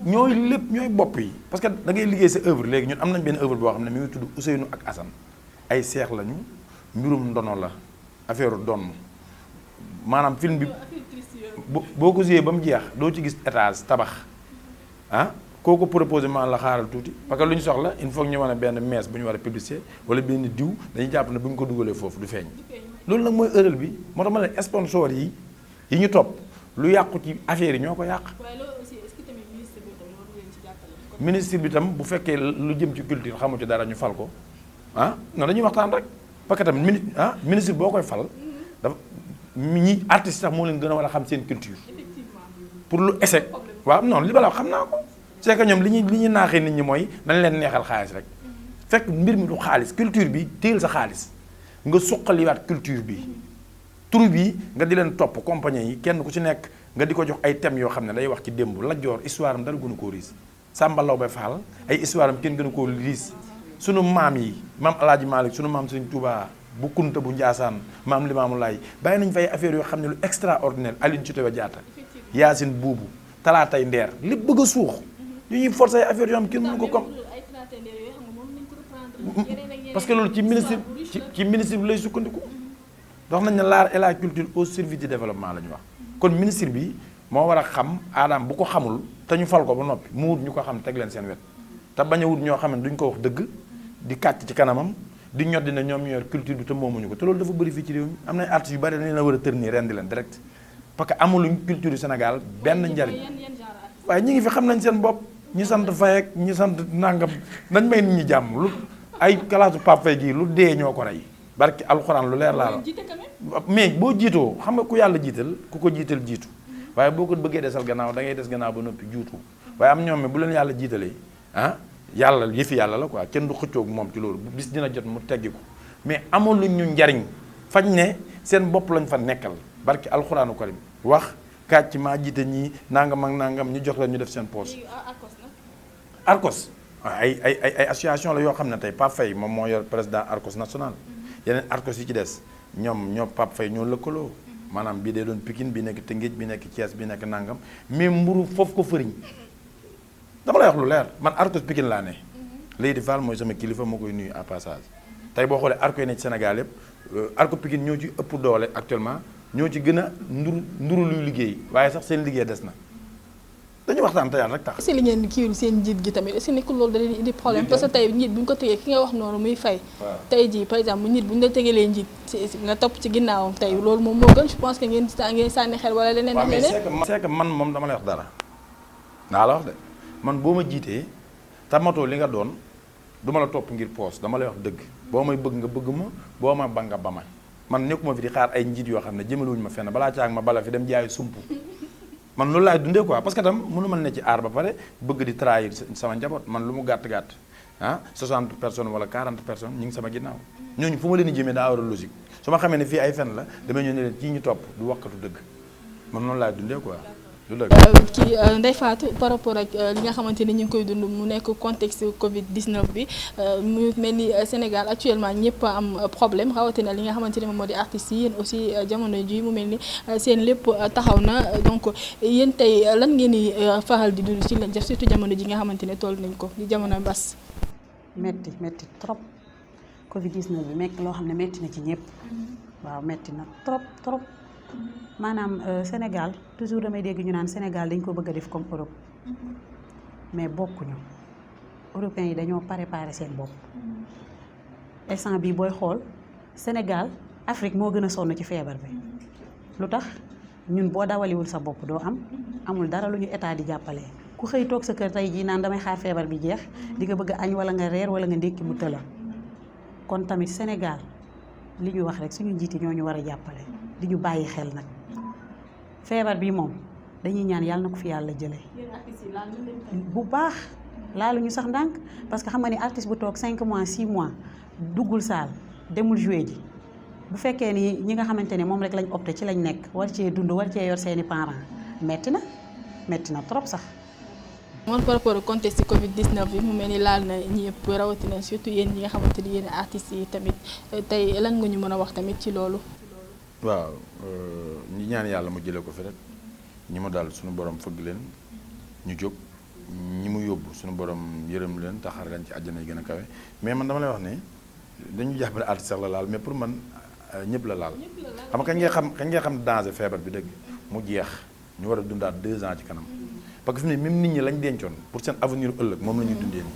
ñooy lépp ñooy bopp yi parce que da ngay liggéey sa œuvre léegi ñun am nañ benn œuvre boo xam ne mi ngi tudd Ousseynou ak Assane ay seex lañu mbirum ndono la affaire donn maanaam film bi boo ko joué ba mu jeex doo ci gis étage tabax ah kooku proposé ma la xaaral tuuti parce que lu ñu soxla il faut ñu wane benn mees bu ñu war a publicité wala benn diw dañuy jàpp ne bu ñu ko dugalee foofu du feeñ loolu nag mooy erreur bi moo tax ma ne sponsor yi ñu topp lu yàqu ci affaire yi ñoo ko yàq. ministre bi tam bu fekkee lu jëm ci culture xamu ci dara ñu fal ko ah non dañuy waxtaan rek parce que tam ministre boo koy fal dafa ñi artiste sax moo leen gën a war a xam seen culture pour lu échec waaw non li balaa xam naa ko c'est que ñoom li ñuy naaxee nit ñi mooy dañ leen neexal xaalis rek fekk mbir mi du xaalis culture bi téel sa xaalis nga suqaliwaat culture bi tur bi nga di leen topp compagnie yi kenn ku ci nekk nga di ko jox ay thèmes yoo xam ne day wax ci démb Lat Joor histoire am dara gënu koo riis Samba Laobé Fall ay histoire am kenn gënu koo riis sunu maam yi maam El Hadj Malick sunu maam Sëriñ Tuubaa bu Kunta bu Njaasaan maam Limaamu Laay bàyyi nañ fay affaire yoo xam ne lu extraordinaire Aline Sitoé Diatta Yacine Boubou Talaatay Ndeer lépp bëgg a suux yu ñuy forcer ay affaire yoo xam kenn mënu ko comme parce que loolu ci ministre bi lay sukkandiku dox nañ ne l'art et la culture au service du développement la ñu wax kon ministre bi moo war a xam aadaam bu ko xamul te ñu fal ko ba noppi mu wut ñu ko xam teg leen seen wet te bañ a wut ñoo xam ne duñ ko wax dëgg di kàcc ci kanamam di ñoddi ne ñoom ñu yor culture bi te moomuñu ko te loolu dafa bëri fii ci réew mi am na artistes yu bari dañ leen a war a tër nii rendi leen direct parce que amuluñ culture yu Sénégal benn njariñ waaye ñi ngi fi xam nañ seen bopp ñi sant Faye ak ñi sant nangam dañ may nit ñi jàmm lu ay kalaasu Pape Faye gii lu dee ñoo ko rey barki alxuraan lu leer laa la mais boo jiitoo xam nga ku yàlla jiital ku ko jiital jiitu waaye boo ko bëggee desal gannaaw da ngay des gannaaw ba noppi juutu waaye am ñoom bu leen yàlla jiitalee yàlla yëfi yàlla la quoi kenn du xëccoog moom ci loolu bis dina jot mu teggi ko mais amul lu ñu njariñ fañ ne seen bopp lañ fa nekkal barki alxuraanu karim wax kàcc maa jiite ñii nangam ak nangam ñu jox la ñu def seen poos Arcos ay association la yoo xam ne tey Pape Faye moom moo yor président Arcos national yeneen Arcos yi ci des ñoo Pape Faye ñoo lëkkaloo maanaam bii day doon Pikine bi nekk Tëngéej bi nekk Thiès bi nekk Nangam mais mburu foofu ko fëriñ dama lay wax lu leer man Arcos Pikine laa ne Leydi Fall mooy sama kilifa moo koy nuyu à passage tey boo xoolee Arcos yi ne ci Sénégal yëpp Arcos Pikine ñoo ci ëpp doole actuellement ñoo ci gën a nduru luy liggéey waaye sax seen liggéey des na dañu waxtaan te yàlla rek tax. est-ce que li ngeen kiiwul seen njiit gi tamit est-ce que nekkul loolu da leen indi problème parce que tey njiit bu ñu ko tegee ki nga wax noonu muy fay. tey jii par exemple njiit bu ñu la tegalee njiit nga topp ci ginnaawam tey loolu moom moo gën je pense que ngeen sànni xel wala leneen. waaw mais c'est que man moom dama lay wax dara naa la wax de man boo ma jiitee tamatoo li nga doon du ma la topp ngir poos dama lay wax dëgg boo may bëgg nga bëgg ma boo ma ba nga ba ma man nekkuma fi di xaar ay njiit yoo xam ne jëmaluñu ma fenn balaa caag ma bala fi dem jaayu sump man loolu laay dundee quoi parce que tam mënu ma ne ci aar ba pare bëgg di trahir sama njaboot man lu mu gàtt-gàtt 60 personnes wala 40 personnes ñu ngi sama ginnaaw ñooñu fu ma leen di jëmee daa war a logique su ma xamee ne fii ay fen la damay ñëw ne leen kii ñu topp du wakkatu dëgg man noonu laay dundee quoi du dëgg. kii Ndeye Fatou par rapport ak li nga xamante ni ñu ngi koy dund mu nekk contexte Covid 19 bi mu mel ni Sénégal actuellement ñëpp am problème rawatina li nga xamante ni moom moo di artistes yi yéen aussi jamono ji mu mel ni seen lépp taxaw na donc yéen tey lan ngeen di faral di dund ci lañ def surtout jamono ji nga xamante ne toll nañ ko di jamono mbas. metti trop Covid 19 bi mekk loo xam ne metti na ci ñëpp waaw metti na trop. maanaam Sénégal toujours damay dégg ñu naan Sénégal dañ ko bëgg a def comme Europe mais bokkuñu européens yi dañoo préparé seen bopp instant bi booy xool Sénégal Afrique moo gën a sonn ci feebar bi lu tax ñun boo dawaliwul sa bopp doo amul dara lu ñu état di jàppale ku xëy toog sa kër tey jii naan damay xaar feebar bi jeex di nga bëgg a añ wala nga reer wala nga ndékki mu tëla kon tamit Sénégal li ñu wax rek suñu njiiti ñoo ñu war a jàppale di ñu bàyyi xel nag feebar bi moom dañuy ñaan yàlla na ko fi yàlla jëlee bu baax laaluñu sax ndànk parce que xam nga ni artiste bu toog 5 mois 6 mois duggul saal demul jouer ji bu fekkee ni ñi nga xamante ne moom rek lañ opté ci lañ nekk war cee dund war cee yor seeni parents metti na trop sax. moom par rapport au contexte Covid 19 bi mu mel ni laal na ñëpp rawatina surtout yéen ñi nga xamante ni yéen artistes yi tamit tey lan nga ñu mën a wax tamit ci loolu. waaw ñi ñaan yàlla mu jëlee ko fi rek ñi mu daal suñu borom fëgg leen ñu jóg ñi mu yóbbu suñu borom yërëm leen taxar leen ci àjjana yi gën a kawe mais man dama lay wax ne dañu jàpp ne artiste sax la laal mais pour man ñëpp la laal. xam nga kañ ngay xam danger feebar bi dëgg mu jeex ñu war a dundaat 2 ans ci kanam parce que fi mu ne même nit ñi lañ dencoon pour seen avenir ëllëg moom la ñuy dundee nii.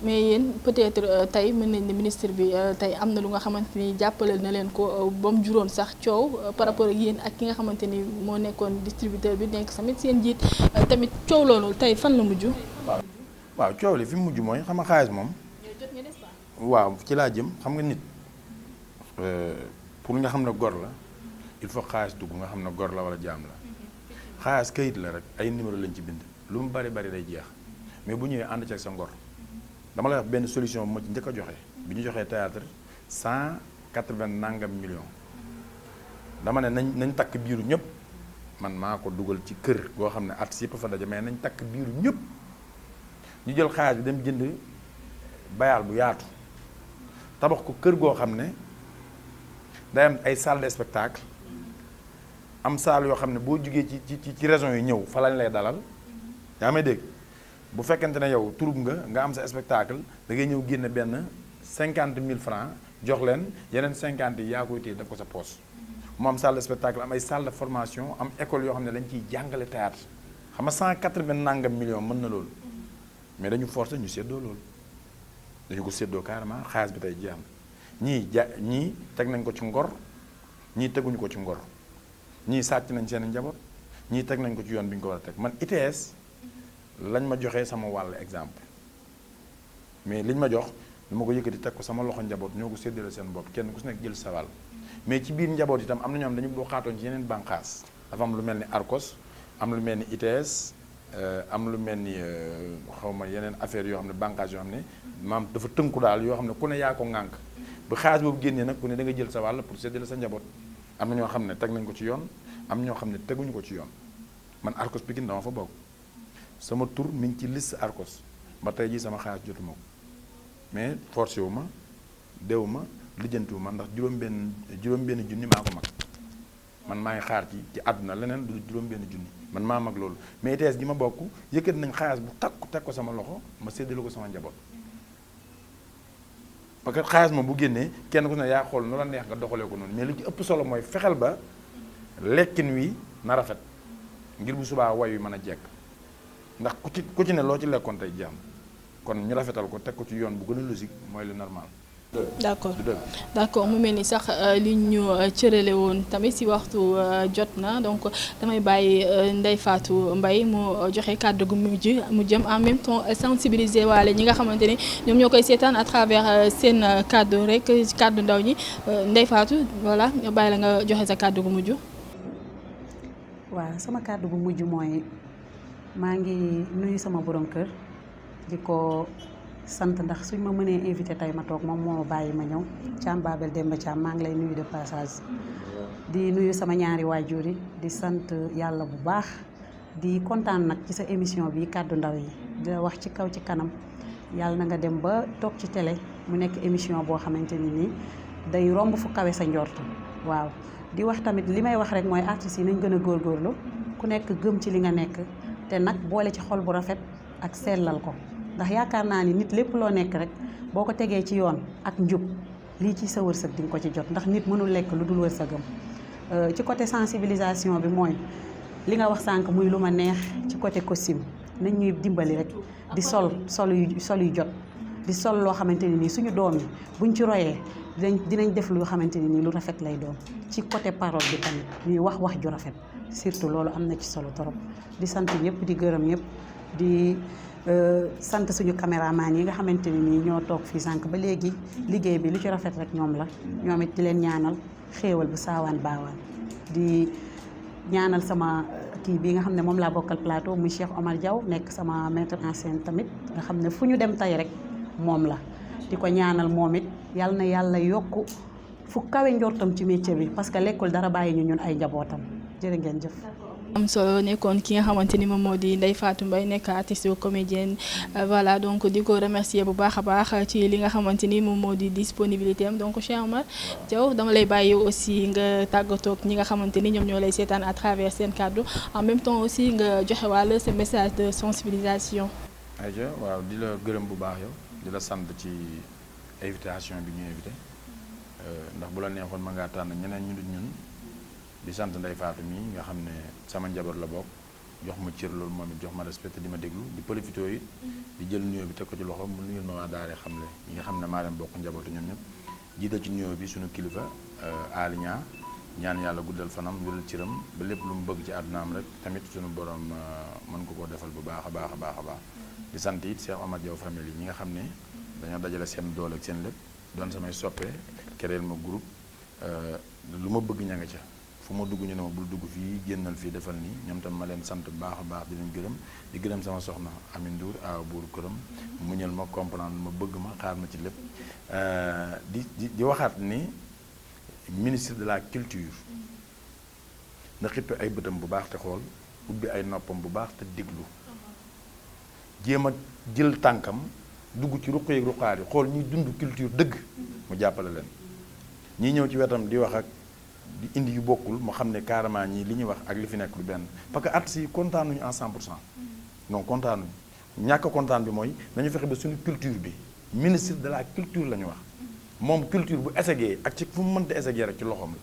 mais yéen peut-être tey mën nañ ne ministre bi tey am na lu nga xamante ni jàppale na leen ko ba mu juróon sax coow par rapport ak yéen ak ki nga xamante ni moo nekkoon distributeur bi nekk tamit seen jiit tamit coow loolu tey fan la mujj. waaw coow li fi mu mujj mooy xam nga xaalis moom. waaw ci laa jëm xam nga nit pour nga xam ne gor la il faut xaalis dugg nga xam ne gor la wala jaam la xaalis kayit la rek ay numéro lañ ci bind lu mu bari day jeex mais bu ñëwee ànd ci ak sa ngor. dama lay wax benn solution bu ma ci njëkk a joxe bi ñu joxee théâtre 180 nangam millions dama ne nañ takk biiru ñëpp man maa ko dugal ci kër goo xam ne artistes yëpp fa daje mais nañ takk biiru ñëpp ñu jël xaalis bi dem jënd bayaal bu yaatu tabax ko kër goo xam ne day am ay salle de spectacle am salle yoo xam ne boo jugee ci régions yi ñëw fa lañ lay dalal yaa may dégg. bu fekkente ne yow turub nga am sa spectacle da ngay ñëw génne benn 50 000 francs jox leen yeneen 50 yi yaa koy téye def ko sa poche mu am salle de spectacle am ay salle de formation am école yoo xam ne dañ ciy jàngale théâtre xam nga 180 nangam millions mën na loolu mais dañu forcer ñu séddoo loolu dañu ko séddoo carrément xaalis bi tey jeex na ñii teg nañ ko ci ngor ñii teguñu ko ci ngor ñii sàcc nañ seen njaboot ñii teg nañ ko ci yoon bi ñu ko war a teg man ITS lañ ma joxee sama wàll exemple mais liñ ma jox dama ko yëkkati teg ko sama loxo njaboot ñoo ko séddale seen bopp kenn ku si nekk jël sa wàll mais ci biir njaboot itam am na ñoo xam dañu boo xaatoon ci yeneen bànqaas dafa am lu mel ni Arcos am lu mel ni ITS am lu mel ni xawma yeneen affaire yoo xam ne bànqaas yoo xam ne maam dafa tënku daal yoo xam ne ku ne yaa ko ŋànk bu xaalis boobu génnee nag ku ne da nga jël sa wàll pour séddale sa njaboot am na ñoo xam ne teg nañ ko ci yoon am ñoo xam ne teguñu ko ci yoon man Arcos Pikine dama fa bokk sama tur mi ngi ci liste Arcos ba tey jii sama xaalis jotuma ko mais forcé wu ma dew ma lijjantiwu ma ndax juróom-benn junni maa ko mag man maa ngi xaar ci àdduna leneen du juróom-benn junni man maa mag loolu mais ITS gi ma bokk yëkkati nañ xaalis bu takku teg ko sama loxo ma séddale ko sama njaboot parce que xaalis moom bu génnee kenn ku ne yaa xool nu la neex nga doxalee ko noonu mais li ci ëpp solo mooy fexeel ba lekkin wi na rafet ngir bu subaa way wi mën a jekk ndax ku ci ne loo ci lekkoon tey jaam kon ñu rafetal ko teg ko ci yoon bu gën a logique mooy le normal. d'accord mu mel ni sax li ñu cërale woon tamit ci waxtu jot na donc damay bàyyi Ndeye Fatou Mbaye mu joxe kàddu gu mu jëm en même temps sensibiliser waale ñi nga xamante ni ñoom ñoo koy seetaan à travers seen kàddu rek kàddu ndaw ñi Ndeye Fatou voilà nga bàyyi la nga joxe sa kàddu gu mujj. waaw sama kàddu gu mujj mooy maa ngi nuyu sama borom kër di ko sant ndax suñ ma mënee invité tey ma toog moom moo bàyyi ma ñëw Thiam Babel Demba Thiam maa ngi lay nuyu de passage di nuyu sama ñaari waajur yi di sant yàlla bu baax di kontaan nag ci sa émission bi kàddu ndaw yi di wax ci kaw ci kanam yàlla na nga dem ba toog ci télé mu nekk émission boo xamante ni nii day romb fu kawe sa njort waaw di wax tamit li may wax rek mooy artistes yi nañ gën a góorgóorlu ku nekk gëm ci li nga nekk te nag boole ci xol bu rafet ak sellal ko ndax yaakaar naa ni nit lépp loo nekk rek boo ko tegee ci yoon ak njub lii ci sa wërsëg di nga ko ci jot ndax nit mënul lekk lu dul wërsëgam ci côté sensibilisation bi mooy li nga wax sànq muy lu ma neex ci côté costume nañ ñuy dimbali rek di sol yu jot di sol loo xamante ni nii suñu doom yi buñ ci royee dinañ def lu xamante ni nii lu rafet lay doon ci côté parole bi tamit ñuy wax ju rafet surtout loolu am na ci solo trop di sant ñëpp di gërëm ñëpp di sant suñu caméraman yi nga xamante ni nii ñoo toog fii sànq ba léegi liggéey bi lu ci rafet rek ñoom la ñoom it di leen ñaanal xéewal bu saawaan baawaan di ñaanal sama kii bi nga xam ne moom laa bokkal plateau muy Cheikh Omar Diaw nekk sama maître en scène tamit nga xam ne fu ñu dem tay rek moom la di ko ñaanal moom it yàlla na yàlla yokk fu kawe njortam ci métier bi parce que lekkul dara bàyyi ñu ñun ay njabootam jërë ngeen jëf. am solo nekkoon ki nga xamante ni moom moo di Ndeye Fatou Mbaye nekk artiste comédienne voilà donc di ko remercier bu baax a baax ci li nga xamante ni moom moo di disponibilité am donc Cheikh Omar Diaw dama lay bàyyi aussi nga tàggatoo ak ñi nga xamante ni ñoom ñoo lay seetaan à travers seen kàddu en même temps aussi nga joxe wàll ce message de sensibilisation. Aïcha waaw di la gërëm bu baax yow di la sant ci invitation bi ñu invité ndax bu la neexoon ma ngaa tànn ñeneen ñu dul ñun. di sant Ndeye Fatou mi nga xam ne sama njaboot la bokk jox ma cër loolu moom it jox ma respect di ma déglu di profité it di jël nuyoo bi teg ko ci loxo mu nuyul ma waa daare xam le ñi nga xam ne maa leen bokk njabootu ñoom ñëpp jiital ci nuyoo bi suñu kilifa Aliña ñaan yàlla guddal fanam wéral cëram ba lépp lu mu bëgg ci àddunaam rek tamit suñu borom mën ko defal bu baax a baax a baax a baax di sant it Cheikh Omar Diaw famille yi ñi nga xam ne dañoo dajale seen doole ak seen lépp doon samay soppe créer ma groupe lu ma bëgg ña nga ca fu ma dugg ñu ne ma bul dugg fii génnal fii defal nii ñoom tam ma leen sant bu baax a baax di leen gërëm di gërëm sama soxna Amine Ndour a buur këram muñal ma comprendre ma bëgg ma xaar ma ci lépp di waxaat ni ministre de la culture na xippe ay bëtam bu baax te xool ubbi ay noppam bu baax te déglu jéem a jël tànkam dugg ci ruq yeeg ruqaar yi xool ñuy dund culture dëgg mu jàppale leen ñi ñëw ci wetam di wax ak di indi yu bokkul mu xam ne carrément ñii li ñuy wax ak li fi nekk du benn parce que artistes yi kontaanuñu en 100% non kontaanuñu ñàkk kontaan bi mooy nañu fexe ba suñu culture bi ministre de la culture la ñu wax moom culture bu essayé ak ci fu mu mënta essayé rek ci loxoom la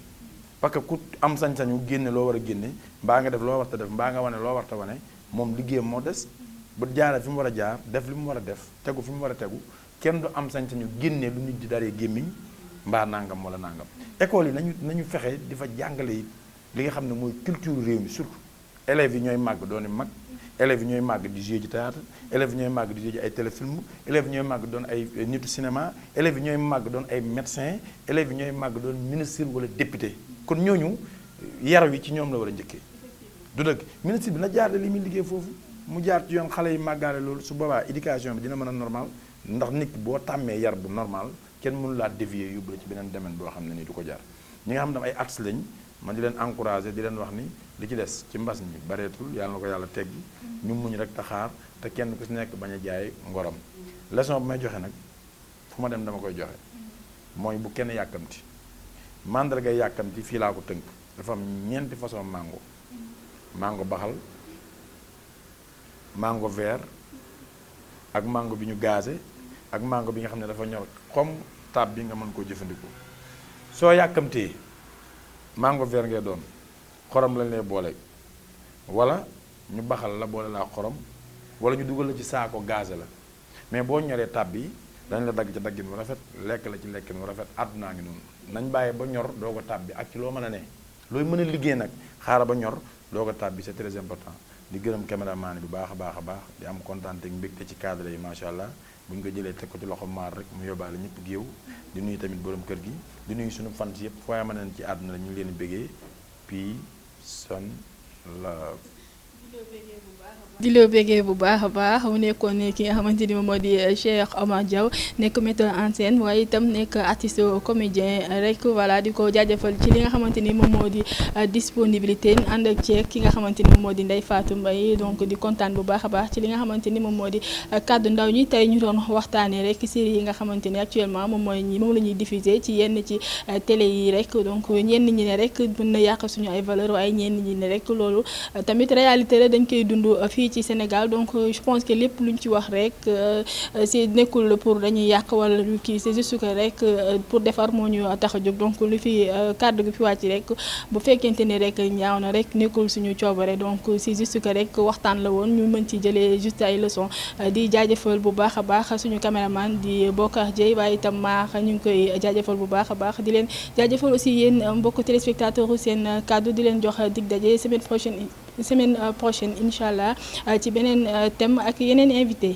parce que ku am sañ-sañu génne loo war a génne mbaa nga def loo war a def mbaa nga wane loo war a wane moom liggéeyam moo des bu jaaree fi mu war a jaar def li mu war a def tegu fi mu war a tegu kenn du am sañ-sañu génne lu nit di daree gémmiñ mbaa nangam wala nangam école yi nañu fexe di fa jàngale it li nga xam ne mooy culture réew mi surtout élèves yi ñooy màgg doon mag élèves yi ñooy màgg di jouer ci théâtre élèves yi ñooy màgg di jouer ci ay téléfilm élèves yi ñooy màgg doon ay nitu cinéma élèves yi ñooy màgg doon ay médecin élèves yi ñooy màgg doon ministre wala député kon ñooñu yar wi ci ñoom la war a njëkkee du dëgg ministre bi na jaar li muy liggéey foofu mu jaar ci yoon xale yi màggaale loolu su boobaa éducation bi dina mën a normal ndax nit boo tàmmee yar bu normal kenn mënu laa dévier yóbbu la ci beneen domaine boo xam ne ni du ko jaar ñi nga xam ne ay artistes lañ man di leen encouragé di leen wax ni li ci des ci mbas mi bareetul yàlla na ko yàlla teggi ñu muñ rek te xaar te kenn ku si nekk bañ a jaay ngoram leçon bu may joxe nag fu ma dem dama koy joxe mooy bu kenn yàkkamti mandargay yàkkamti fii laa ko tënk dafa am ñeenti façon mango baxal mango vert ak mango bi ñu gazé ak mango bi nga xam ne dafa ñor comme tab bi nga mën koo jëfandikoo soo yàkkamtee mango vert ngay doon xorom lañ lay boole wala ñu baxal la boole laa xorom wala ñu dugal la ci saako gazé la mais boo ñoree tab bi dañ la dagg ci daggin bu rafet lekk la ci lekkin bu rafet àddunaa ngi noonu nañ bàyyi ba ñor doo ko tab bi ak ci loo mën a ne looy mën a liggéey nag xaaral ba ñor doo ko tab bi c'est très important di gërëm caméraman yi bu baax a baax di am kontaan ak mbégte ci cadre yi macha allah bu ñu ko jëlee teg ko ci loxo maar rek mu yóbbaale ñëpp géew di nuyu tamit borom kër gi di nuyu suñu fans yëpp foo mën nañ ci àdduna la ñu ngi leen di bégee peace and love. di la bégee bu baax a baax mu nekkoon ki nga xamante ni moom moo di Cheikh Omar Diaw nekk metteur en scène waaye itam nekk artiste comédien rek voilà di ko jaajëfal ci li nga xamante ni moom moo di disponibilité ànd ak ceeg ki nga xamante ni moom moo di Ndeye Fatou Mbaye donc di kontaan bu baax a baax ci li nga xamante ni moom moo di kàddu ndaw ñi tey ñu doon waxtaanee rek série yi nga xamante ni actuellement moom la ñuy diffuser ci yenn ci télé yi rek donc ñenn ñi ne rek mën na yàq suñu ay valeur waaye ñenn ñi ne rek loolu tamit réalité la dañ koy dund fii ci Sénégal donc je pense que lépp luñ ci wax rek c'est nekkul pour dañuy yàq wala lu kii c'est juste que rek pour defar moo ñu tax a jóg donc lu fi kàddu gi fi wàcc rek bu fekkente ni rek ñaaw na rek nekkul suñu coobare donc c'est juste que rek waxtaan la woon ñu mën ci jëlee juste ay leçons di jaajëfal bu baax a baax suñu caméraman di Bokar Dieye waaye itam maax ñu ngi koy jaajëfal bu baax a baax di leen jaajëfal aussi yéen mbokku téléspectateurs seen kàddu di leen jox dig daje semaine prochaine incha allah ci beneen thème ak yeneen invité